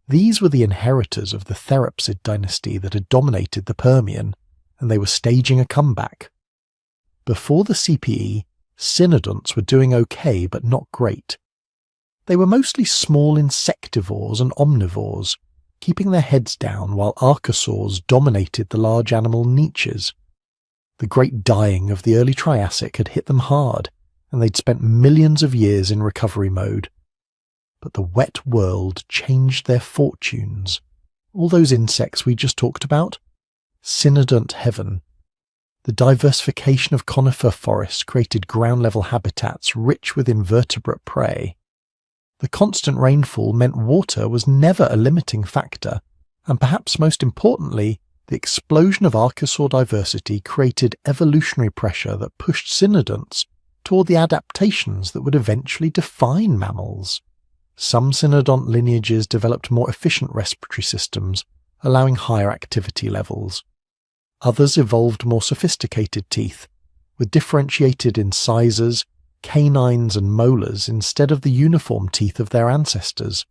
These were the inheritors of the Therapsid dynasty that had dominated the Permian, and they were staging a comeback. Before the CPE, cynodonts were doing okay but not great. They were mostly small insectivores and omnivores, keeping their heads down while archosaurs dominated the large animal niches. The great dying of the early Triassic had hit them hard, and they'd spent millions of years in recovery mode. But the Wet World changed their fortunes. All those insects we just talked about? Cynodont heaven. The diversification of conifer forests created ground-level habitats rich with invertebrate prey. The constant rainfall meant water was never a limiting factor, and perhaps most importantly, the explosion of archosaur diversity created evolutionary pressure that pushed cynodonts toward the adaptations that would eventually define mammals. Some cynodont lineages developed more efficient respiratory systems, allowing higher activity levels. Others evolved more sophisticated teeth, with differentiated incisors, canines and molars instead of the uniform teeth of their ancestors.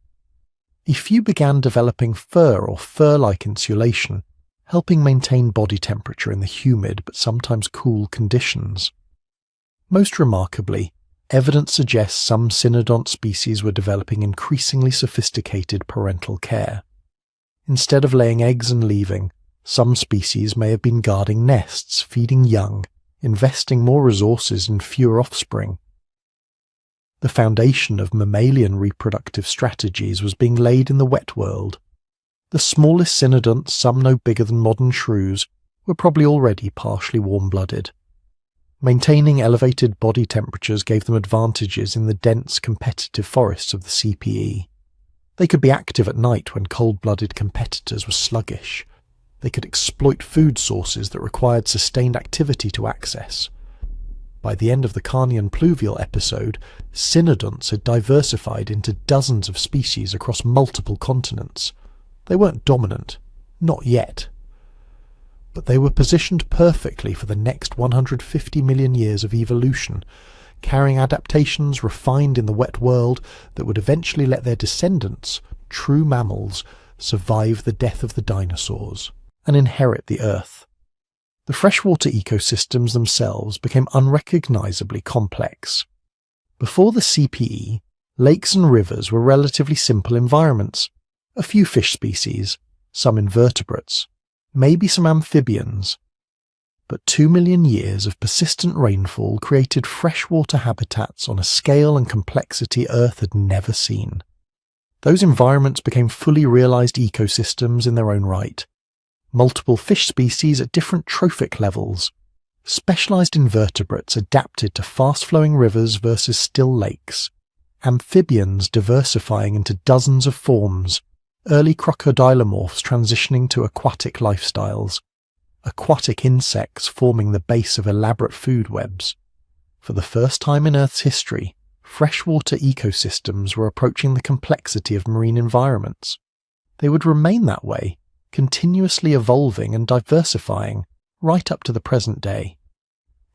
A few began developing fur or fur-like insulation, helping maintain body temperature in the humid but sometimes cool conditions. Most remarkably, evidence suggests some cynodont species were developing increasingly sophisticated parental care. Instead of laying eggs and leaving, some species may have been guarding nests, feeding young, investing more resources in fewer offspring. The foundation of mammalian reproductive strategies was being laid in the Wet World. The smallest cynodonts, some no bigger than modern shrews, were probably already partially warm-blooded. Maintaining elevated body temperatures gave them advantages in the dense, competitive forests of the CPE. They could be active at night when cold-blooded competitors were sluggish. They could exploit food sources that required sustained activity to access. By the end of the Carnian pluvial episode, cynodonts had diversified into dozens of species across multiple continents. They weren't dominant, not yet. But they were positioned perfectly for the next 150 million years of evolution, carrying adaptations refined in the wet world that would eventually let their descendants, true mammals, survive the death of the dinosaurs and inherit the Earth. The freshwater ecosystems themselves became unrecognisably complex. Before the CPE, lakes and rivers were relatively simple environments. A few fish species, some invertebrates, maybe some amphibians. But 2 million years of persistent rainfall created freshwater habitats on a scale and complexity Earth had never seen. Those environments became fully realised ecosystems in their own right. Multiple fish species at different trophic levels. Specialised invertebrates adapted to fast-flowing rivers versus still lakes. Amphibians diversifying into dozens of forms. Early crocodilomorphs transitioning to aquatic lifestyles. Aquatic insects forming the base of elaborate food webs. For the first time in Earth's history, freshwater ecosystems were approaching the complexity of marine environments. They would remain that way, continuously evolving and diversifying, right up to the present day.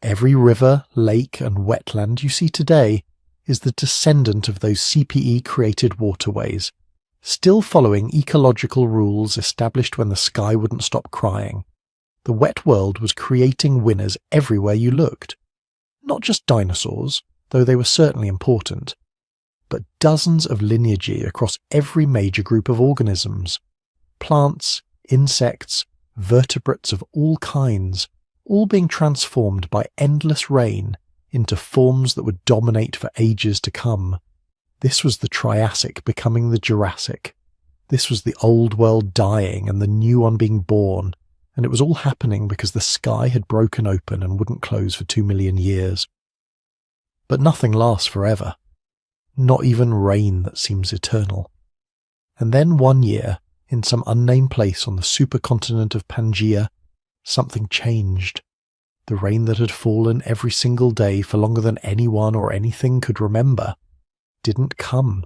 Every river, lake, and wetland you see today is the descendant of those CPE-created waterways, still following ecological rules established when the sky wouldn't stop crying. The wet world was creating winners everywhere you looked. Not just dinosaurs, though they were certainly important, but dozens of lineages across every major group of organisms. Plants, insects, vertebrates of all kinds, all being transformed by endless rain into forms that would dominate for ages to come. This was the Triassic becoming the Jurassic. This was the old world dying and the new one being born. And it was all happening because the sky had broken open and wouldn't close for 2 million years. But nothing lasts forever. Not even rain that seems eternal. And then one year, in some unnamed place on the supercontinent of Pangaea, something changed. The rain that had fallen every single day for longer than anyone or anything could remember didn't come.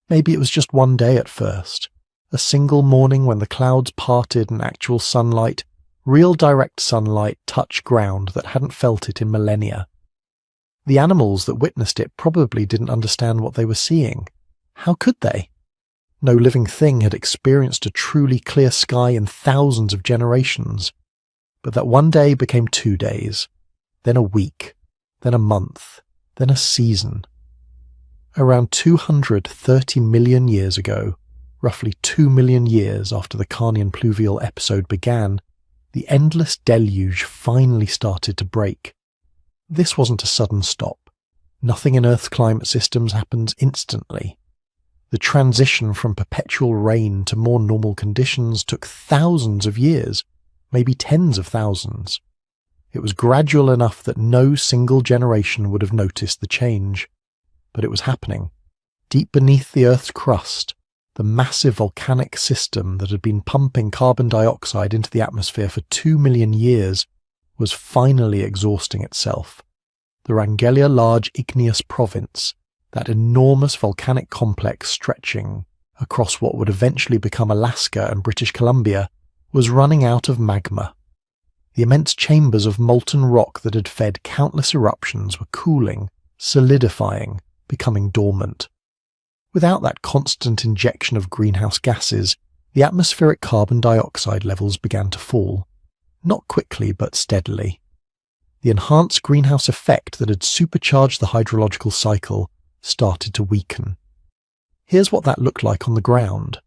Maybe it was just one day at first. A single morning when the clouds parted and actual sunlight, real direct sunlight, touched ground that hadn't felt it in millennia. The animals that witnessed it probably didn't understand what they were seeing. How could they? No living thing had experienced a truly clear sky in thousands of generations. But that one day became 2 days, then a week, then a month, then a season. Around 230 million years ago, roughly 2 million years after the Carnian pluvial episode began, the endless deluge finally started to break. This wasn't a sudden stop. Nothing in Earth's climate systems happens instantly. The transition from perpetual rain to more normal conditions took thousands of years, maybe tens of thousands. It was gradual enough that no single generation would have noticed the change. But it was happening. Deep beneath the Earth's crust, the massive volcanic system that had been pumping carbon dioxide into the atmosphere for 2 million years was finally exhausting itself. The Wrangellia Large Igneous Province, that enormous volcanic complex stretching across what would eventually become Alaska and British Columbia, was running out of magma. The immense chambers of molten rock that had fed countless eruptions were cooling, solidifying, becoming dormant. Without that constant injection of greenhouse gases, the atmospheric carbon dioxide levels began to fall. Not quickly, but steadily. The enhanced greenhouse effect that had supercharged the hydrological cycle started to weaken. Here's what that looked like on the ground.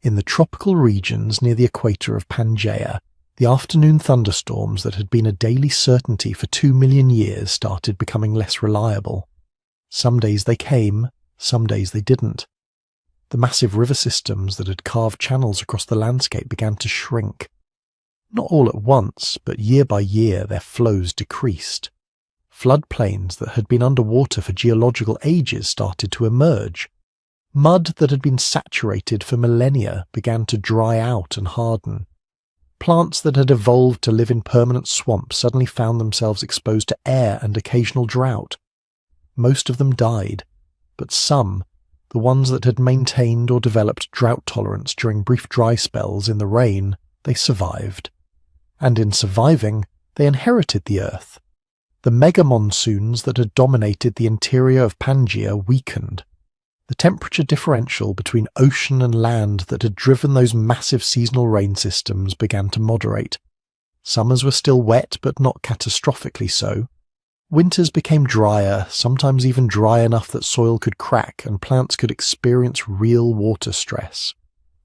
In the tropical regions near the equator of Pangaea, the afternoon thunderstorms that had been a daily certainty for 2 million years started becoming less reliable. Some days they came, some days they didn't. The massive river systems that had carved channels across the landscape began to shrink. Not all at once, but year by year their flows decreased. Floodplains that had been underwater for geological ages started to emerge. Mud that had been saturated for millennia began to dry out and harden. Plants that had evolved to live in permanent swamps suddenly found themselves exposed to air and occasional drought. Most of them died, but some, the ones that had maintained or developed drought tolerance during brief dry spells in the rain, they survived. And in surviving, they inherited the earth. The mega-monsoons that had dominated the interior of Pangaea weakened. The temperature differential between ocean and land that had driven those massive seasonal rain systems began to moderate. Summers were still wet, but not catastrophically so. Winters became drier, sometimes even dry enough that soil could crack and plants could experience real water stress.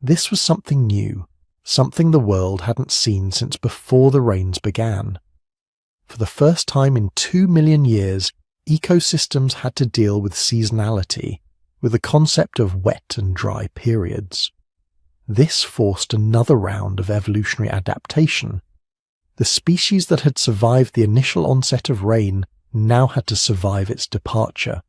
This was something new, something the world hadn't seen since before the rains began. For the first time in 2 million years, ecosystems had to deal with seasonality, with the concept of wet and dry periods. This forced another round of evolutionary adaptation. The species that had survived the initial onset of rain now had to survive its departure.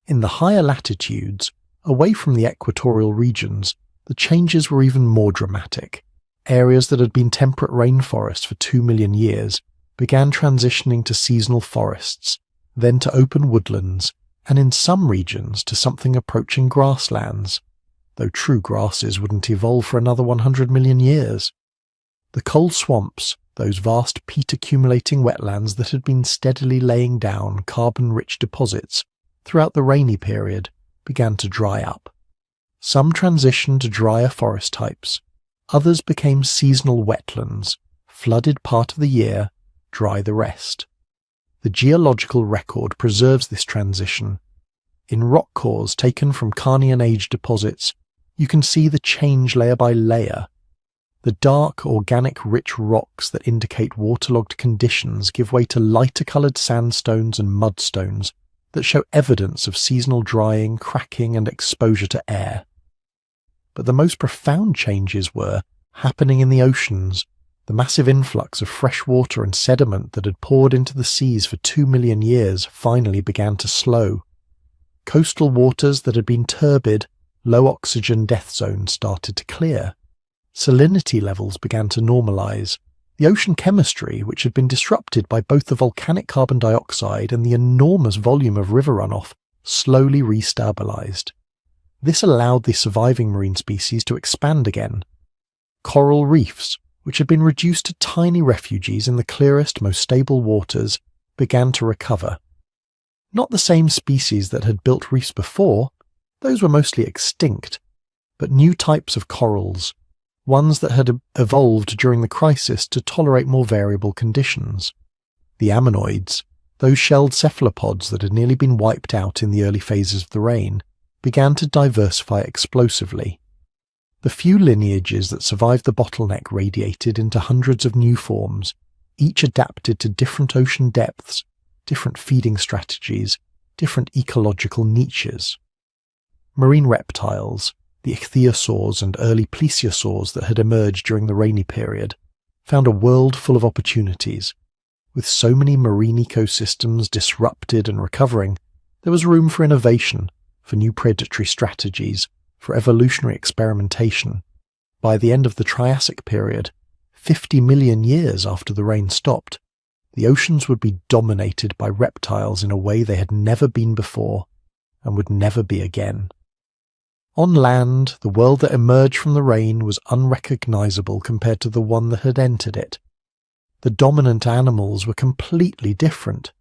In the higher latitudes, away from the equatorial regions, the changes were even more dramatic. Areas that had been temperate rainforests for 2 million years began transitioning to seasonal forests, then to open woodlands, and in some regions to something approaching grasslands, though true grasses wouldn't evolve for another 100 million years. The cold swamps, those vast peat-accumulating wetlands that had been steadily laying down carbon-rich deposits throughout the rainy period, began to dry up. Some transitioned to drier forest types, others became seasonal wetlands, flooded part of the year, dry the rest. The geological record preserves this transition. In rock cores taken from Carnian Age deposits, you can see the change layer by layer. The dark, organic, rich rocks that indicate waterlogged conditions give way to lighter-coloured sandstones and mudstones that show evidence of seasonal drying, cracking, and exposure to air. But the most profound changes were happening in the oceans. The massive influx of fresh water and sediment that had poured into the seas for 2 million years finally began to slow. Coastal waters that had been turbid, low-oxygen death zones started to clear. Salinity levels began to normalise. The ocean chemistry, which had been disrupted by both the volcanic carbon dioxide and the enormous volume of river runoff, slowly restabilised. This allowed the surviving marine species to expand again. Coral reefs, which had been reduced to tiny refugees in the clearest, most stable waters, began to recover. Not the same species that had built reefs before, those were mostly extinct, but new types of corals, ones that had evolved during the crisis to tolerate more variable conditions. The ammonoids, those shelled cephalopods that had nearly been wiped out in the early phases of the rain, began to diversify explosively. The few lineages that survived the bottleneck radiated into hundreds of new forms, each adapted to different ocean depths, different feeding strategies, different ecological niches. Marine reptiles, the ichthyosaurs and early plesiosaurs that had emerged during the rainy period, found a world full of opportunities. With so many marine ecosystems disrupted and recovering, there was room for innovation, for new predatory strategies, for evolutionary experimentation. By the end of the Triassic period, 50 million years after the rain stopped, the oceans would be dominated by reptiles in a way they had never been before, and would never be again. On land, the world that emerged from the rain was unrecognisable compared to the one that had entered it. The dominant animals were completely different.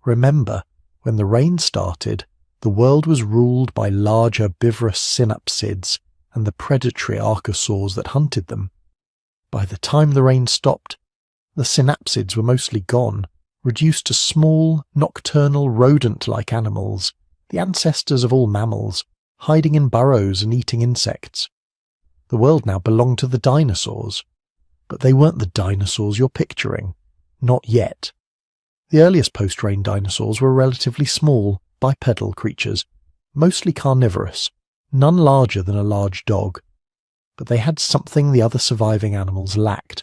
Remember, when the rain started, the world was ruled by large herbivorous synapsids and the predatory archosaurs that hunted them. By the time the rain stopped, the synapsids were mostly gone, reduced to small, nocturnal rodent-like animals, the ancestors of all mammals, hiding in burrows and eating insects. The world now belonged to the dinosaurs, but they weren't the dinosaurs you're picturing. Not yet. The earliest post-rain dinosaurs were relatively small, bipedal creatures, mostly carnivorous, none larger than a large dog. But they had something the other surviving animals lacked.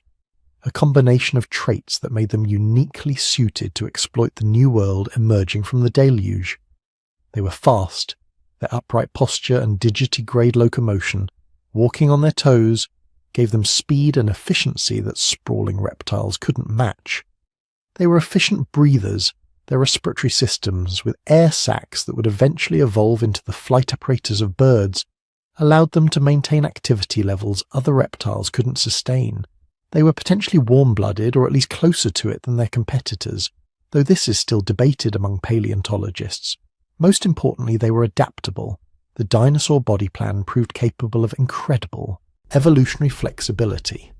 a combination of traits that made them uniquely suited to exploit the new world emerging from the deluge. They were fast, their upright posture and digitigrade locomotion, walking on their toes, gave them speed and efficiency that sprawling reptiles couldn't match. They were efficient breathers, their respiratory systems, with air sacs that would eventually evolve into the flight apparatus of birds, allowed them to maintain activity levels other reptiles couldn't sustain. They were potentially warm-blooded, or at least closer to it than their competitors, though this is still debated among paleontologists. Most importantly, they were adaptable. The dinosaur body plan proved capable of incredible evolutionary flexibility.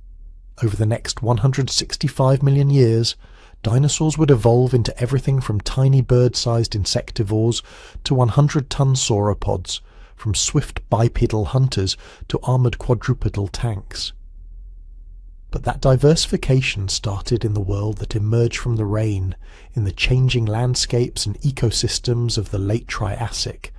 Over the next 165 million years, dinosaurs would evolve into everything from tiny bird-sized insectivores to 100-ton sauropods, from swift bipedal hunters to armoured quadrupedal tanks. But that diversification started in the world that emerged from the rain, in the changing landscapes and ecosystems of the late Triassic.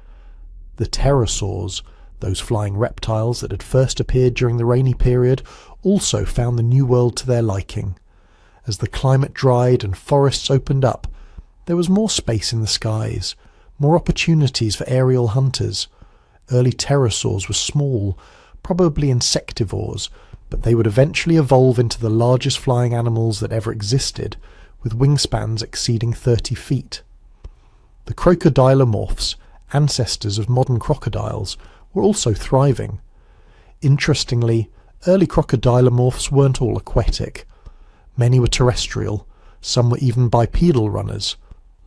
The pterosaurs, those flying reptiles that had first appeared during the rainy period, also found the new world to their liking. As the climate dried and forests opened up, there was more space in the skies, more opportunities for aerial hunters. Early pterosaurs were small, probably insectivores, but they would eventually evolve into the largest flying animals that ever existed, with wingspans exceeding 30 feet. The crocodilomorphs, ancestors of modern crocodiles, were also thriving. Interestingly, early crocodilomorphs weren't all aquatic. Many were terrestrial, some were even bipedal runners,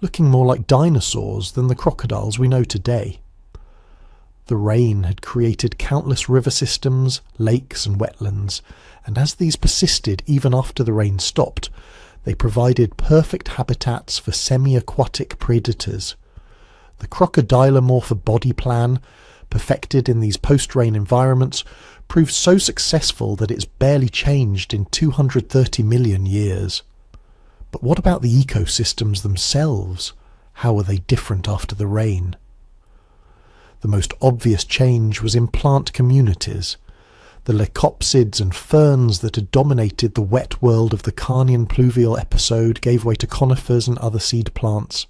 looking more like dinosaurs than the crocodiles we know today. The rain had created countless river systems, lakes and wetlands, and as these persisted even after the rain stopped, they provided perfect habitats for semi-aquatic predators. The crocodilomorph body plan, perfected in these post-rain environments, proved so successful that it's barely changed in 230 million years. But what about the ecosystems themselves? How were they different after the rain? The most obvious change was in plant communities. The leucopsids and ferns that had dominated the wet world of the Carnian pluvial episode gave way to conifers and other seed plants.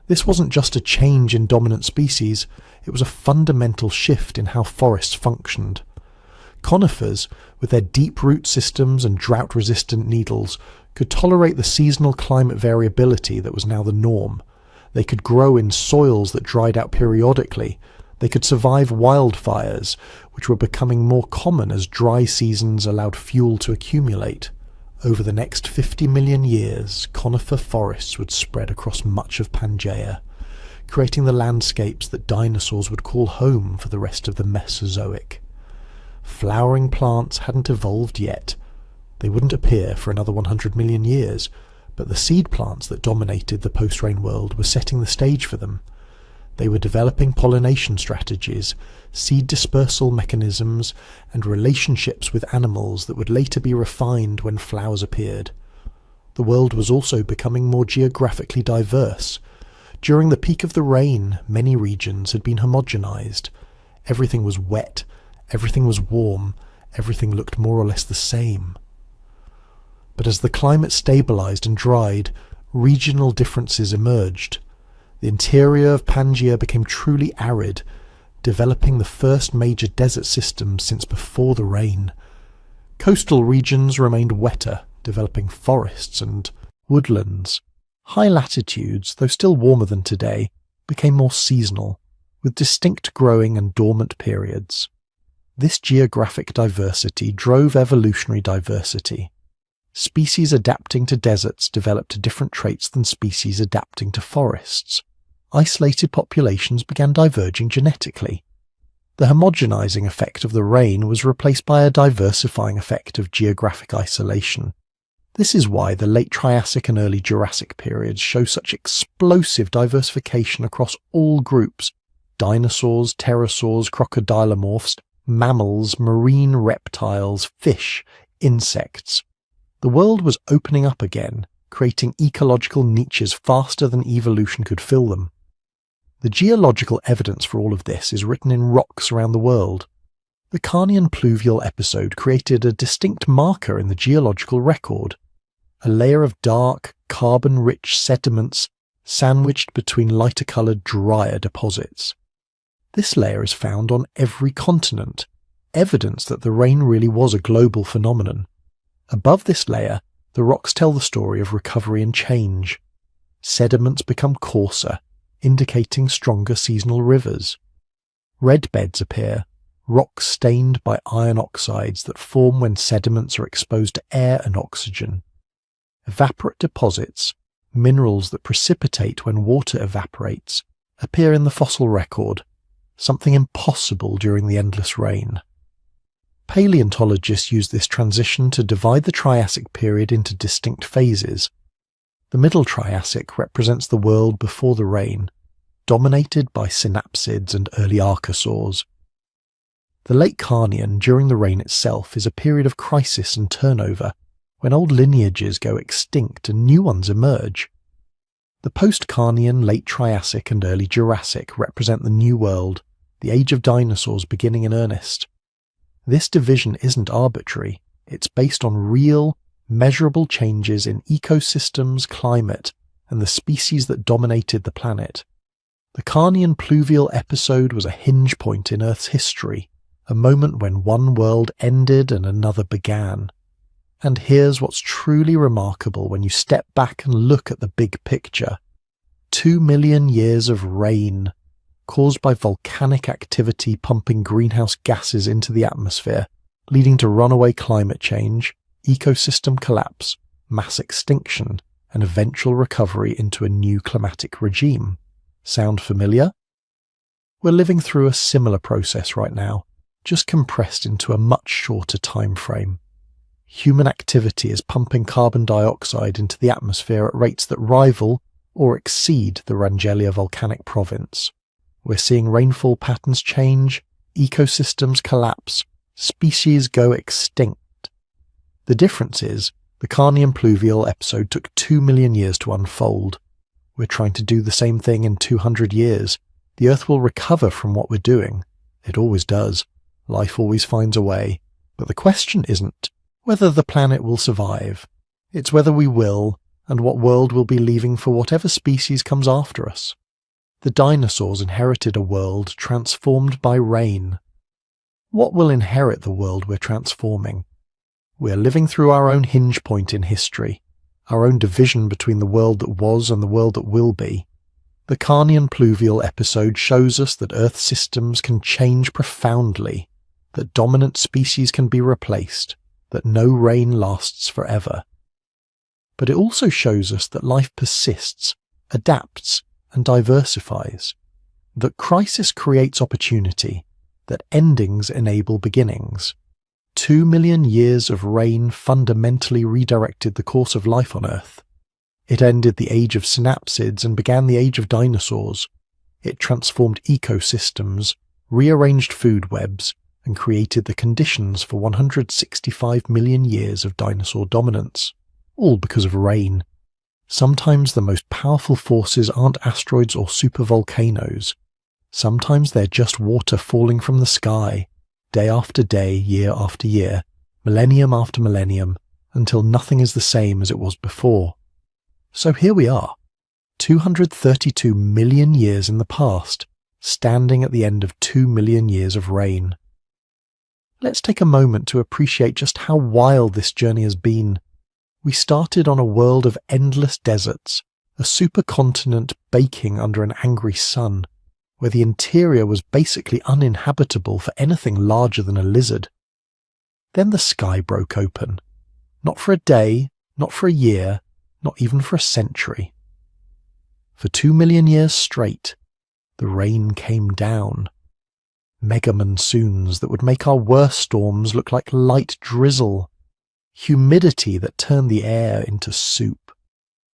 This wasn't just a change in dominant species, it was a fundamental shift in how forests functioned. Conifers, with their deep root systems and drought-resistant needles, could tolerate the seasonal climate variability that was now the norm. They could grow in soils that dried out periodically. They could survive wildfires, which were becoming more common as dry seasons allowed fuel to accumulate. Over the next 50 million years, conifer forests would spread across much of Pangaea, creating the landscapes that dinosaurs would call home for the rest of the Mesozoic. Flowering plants hadn't evolved yet. They wouldn't appear for another 100 million years, but the seed plants that dominated the post-rain world were setting the stage for them. They were developing pollination strategies, seed dispersal mechanisms, and relationships with animals that would later be refined when flowers appeared. The world was also becoming more geographically diverse. During the peak of the rain, many regions had been homogenized. Everything was wet, everything was warm, everything looked more or less the same. But as the climate stabilized and dried, regional differences emerged. The interior of Pangaea became truly arid, developing the first major desert systems since before the rain. Coastal regions remained wetter, developing forests and woodlands. High latitudes, though still warmer than today, became more seasonal, with distinct growing and dormant periods. This geographic diversity drove evolutionary diversity. Species adapting to deserts developed different traits than species adapting to forests. Isolated populations began diverging genetically. The homogenizing effect of the rain was replaced by a diversifying effect of geographic isolation. This is why the late Triassic and early Jurassic periods show such explosive diversification across all groups: dinosaurs, pterosaurs, crocodilomorphs, mammals, marine reptiles, fish, insects. The world was opening up again, creating ecological niches faster than evolution could fill them. The geological evidence for all of this is written in rocks around the world. The Carnian pluvial episode created a distinct marker in the geological record, a layer of dark, carbon-rich sediments sandwiched between lighter-coloured, drier deposits. This layer is found on every continent, evidence that the rain really was a global phenomenon. Above this layer, the rocks tell the story of recovery and change. Sediments become coarser, indicating stronger seasonal rivers. Red beds appear, rocks stained by iron oxides that form when sediments are exposed to air and oxygen. Evaporate deposits, minerals that precipitate when water evaporates, appear in the fossil record, something impossible during the endless rain. Paleontologists use this transition to divide the Triassic period into distinct phases. The Middle Triassic represents the world before the rain, dominated by synapsids and early archosaurs. The Late Carnian, during the rain itself, is a period of crisis and turnover, when old lineages go extinct and new ones emerge. The Post-Carnian, Late Triassic and Early Jurassic represent the New World, the age of dinosaurs beginning in earnest. This division isn't arbitrary, it's based on real, measurable changes in ecosystems, climate, and the species that dominated the planet. The Carnian pluvial episode was a hinge point in Earth's history, a moment when one world ended and another began. And here's what's truly remarkable when you step back and look at the big picture. 2 million years of rain, caused by volcanic activity pumping greenhouse gases into the atmosphere, leading to runaway climate change, ecosystem collapse, mass extinction, and eventual recovery into a new climatic regime. Sound familiar? We're living through a similar process right now, just compressed into a much shorter time frame. Human activity is pumping carbon dioxide into the atmosphere at rates that rival or exceed the Rangelia volcanic province. We're seeing rainfall patterns change, ecosystems collapse, species go extinct. The difference is, the Carnian pluvial episode took 2 million years to unfold. We're trying to do the same thing in 200 years. The Earth will recover from what we're doing. It always does. Life always finds a way. But the question isn't whether the planet will survive. It's whether we will, and what world we'll be leaving for whatever species comes after us. The dinosaurs inherited a world transformed by rain. What will inherit the world we're transforming? We're living through our own hinge point in history, our own division between the world that was and the world that will be. The Carnian pluvial episode shows us that Earth systems can change profoundly, that dominant species can be replaced, that no rain lasts forever. But it also shows us that life persists, adapts, and diversifies, that crisis creates opportunity, that endings enable beginnings. 2 million years of rain fundamentally redirected the course of life on Earth. It ended the age of synapsids and began the age of dinosaurs. It transformed ecosystems, rearranged food webs, and created the conditions for 165 million years of dinosaur dominance, all because of rain. Sometimes the most powerful forces aren't asteroids or supervolcanoes. Sometimes they're just water falling from the sky, day after day, year after year, millennium after millennium, until nothing is the same as it was before. So here we are, 232 million years in the past, standing at the end of 2 million years of rain. Let's take a moment to appreciate just how wild this journey has been. We started on a world of endless deserts, a supercontinent baking under an angry sun, where the interior was basically uninhabitable for anything larger than a lizard. Then the sky broke open. Not for a day, not for a year, not even for a century. For 2 million years straight, the rain came down. Mega monsoons that would make our worst storms look like light drizzle. Humidity that turned the air into soup.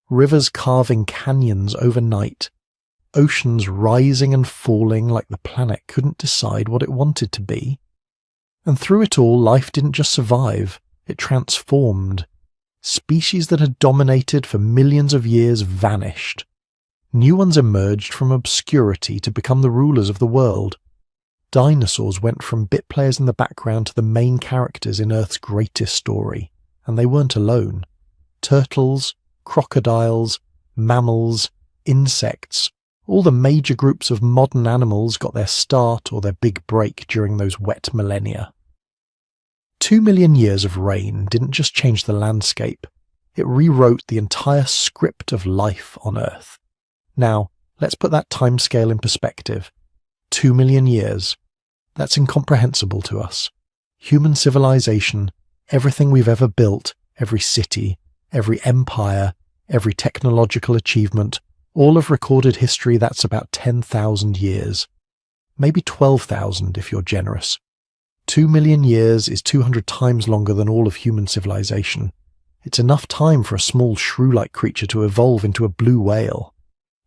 Rivers carving canyons overnight. Oceans rising and falling like the planet couldn't decide what it wanted to be. And through it all, life didn't just survive, it transformed. Species that had dominated for millions of years vanished. New ones emerged from obscurity to become the rulers of the world. Dinosaurs went from bit players in the background to the main characters in Earth's greatest story, and they weren't alone. Turtles, crocodiles, mammals, insects, all the major groups of modern animals got their start or their big break during those wet millennia. 2 million years of rain didn't just change the landscape, it rewrote the entire script of life on Earth. Now, let's put that timescale in perspective. 2 million years. That's incomprehensible to us. Human civilization, everything we've ever built, every city, every empire, every technological achievement, all of recorded history, that's about 10,000 years. Maybe 12,000 if you're generous. 2 million years is 200 times longer than all of human civilization. It's enough time for a small shrew-like creature to evolve into a blue whale.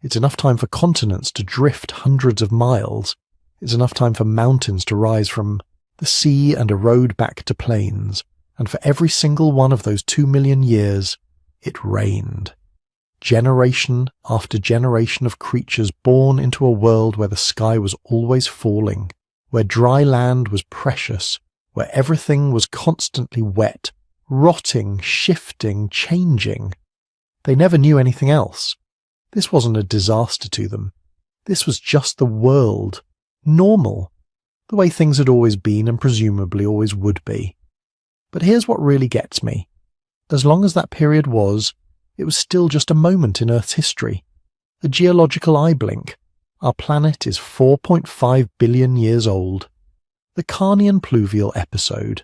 It's enough time for continents to drift hundreds of miles. It's enough time for mountains to rise from the sea and erode back to plains. And for every single one of those 2 million years, it rained. Generation after generation of creatures born into a world where the sky was always falling, where dry land was precious, where everything was constantly wet, rotting, shifting, changing. They never knew anything else. This wasn't a disaster to them. This was just the world. Normal. The way things had always been and presumably always would be. But here's what really gets me. As long as that period was, it was still just a moment in Earth's history. A geological eye blink. Our planet is 4.5 billion years old. The Carnian pluvial episode,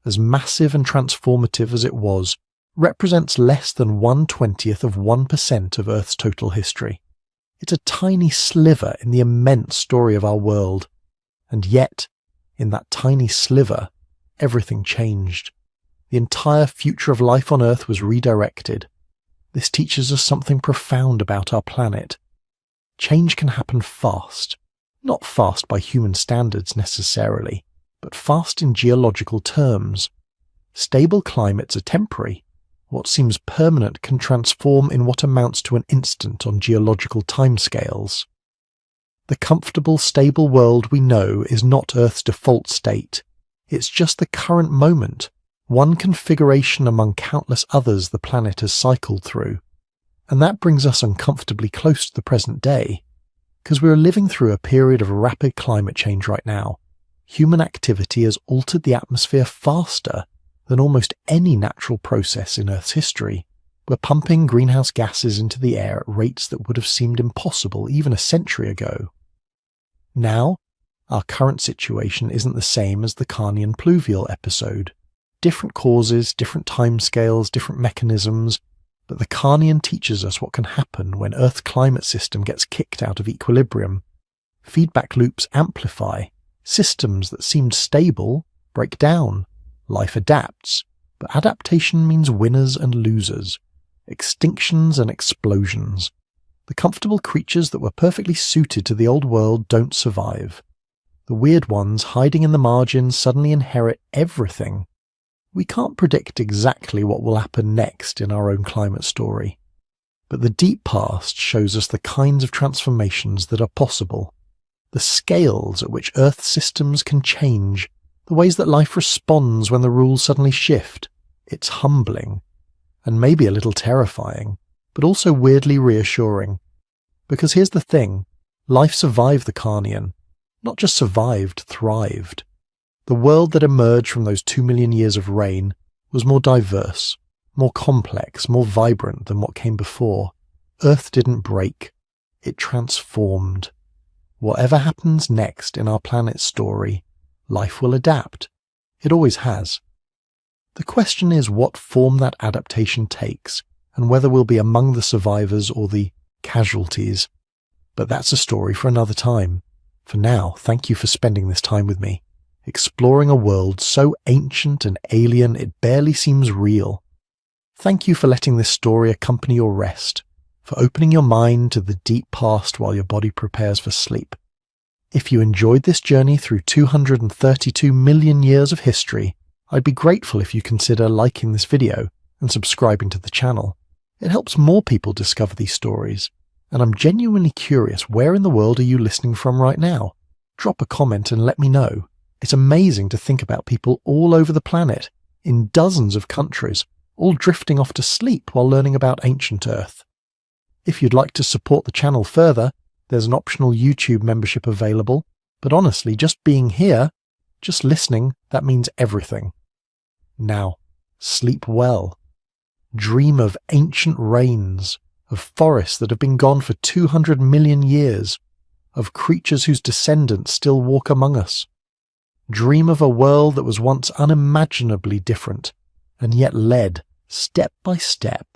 as massive and transformative as it was, represents less than 1/20th of 1% of Earth's total history. It's a tiny sliver in the immense story of our world. And yet, in that tiny sliver, everything changed. The entire future of life on Earth was redirected. This teaches us something profound about our planet. Change can happen fast. Not fast by human standards necessarily, but fast in geological terms. Stable climates are temporary. What seems permanent can transform in what amounts to an instant on geological timescales. The comfortable, stable world we know is not Earth's default state. It's just the current moment, one configuration among countless others the planet has cycled through. And that brings us uncomfortably close to the present day, because we are living through a period of rapid climate change right now. Human activity has altered the atmosphere faster than almost any natural process in Earth's history. We're pumping greenhouse gases into the air at rates that would have seemed impossible even a century ago. Now, our current situation isn't the same as the Carnian pluvial episode. Different causes, different timescales, different mechanisms, but the Carnian teaches us what can happen when Earth's climate system gets kicked out of equilibrium. Feedback loops amplify. Systems that seemed stable break down. Life adapts, but adaptation means winners and losers, extinctions and explosions. The comfortable creatures that were perfectly suited to the old world don't survive. The weird ones hiding in the margins suddenly inherit everything. We can't predict exactly what will happen next in our own climate story, but the deep past shows us the kinds of transformations that are possible, the scales at which Earth systems can change, the ways that life responds when the rules suddenly shift. It's humbling, and maybe a little terrifying, but also weirdly reassuring. Because here's the thing, life survived the Carnian, not just survived, thrived. The world that emerged from those 2 million years of rain was more diverse, more complex, more vibrant than what came before. Earth didn't break, it transformed. Whatever happens next in our planet's story, life will adapt. It always has. The question is what form that adaptation takes, and whether we'll be among the survivors or the casualties. But that's a story for another time. For now, thank you for spending this time with me, exploring a world so ancient and alien it barely seems real. Thank you for letting this story accompany your rest, for opening your mind to the deep past while your body prepares for sleep. If you enjoyed this journey through 232 million years of history, I'd be grateful if you consider liking this video and subscribing to the channel. It helps more people discover these stories, and I'm genuinely curious, where in the world are you listening from right now? Drop a comment and let me know. It's amazing to think about people all over the planet, in dozens of countries, all drifting off to sleep while learning about ancient Earth. If you'd like to support the channel further, there's an optional YouTube membership available, but honestly, just being here, just listening, that means everything. Now, sleep well. Dream of ancient rains, of forests that have been gone for 200 million years, of creatures whose descendants still walk among us. Dream of a world that was once unimaginably different, and yet led, step by step,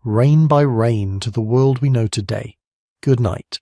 rain by rain, to the world we know today. Good night.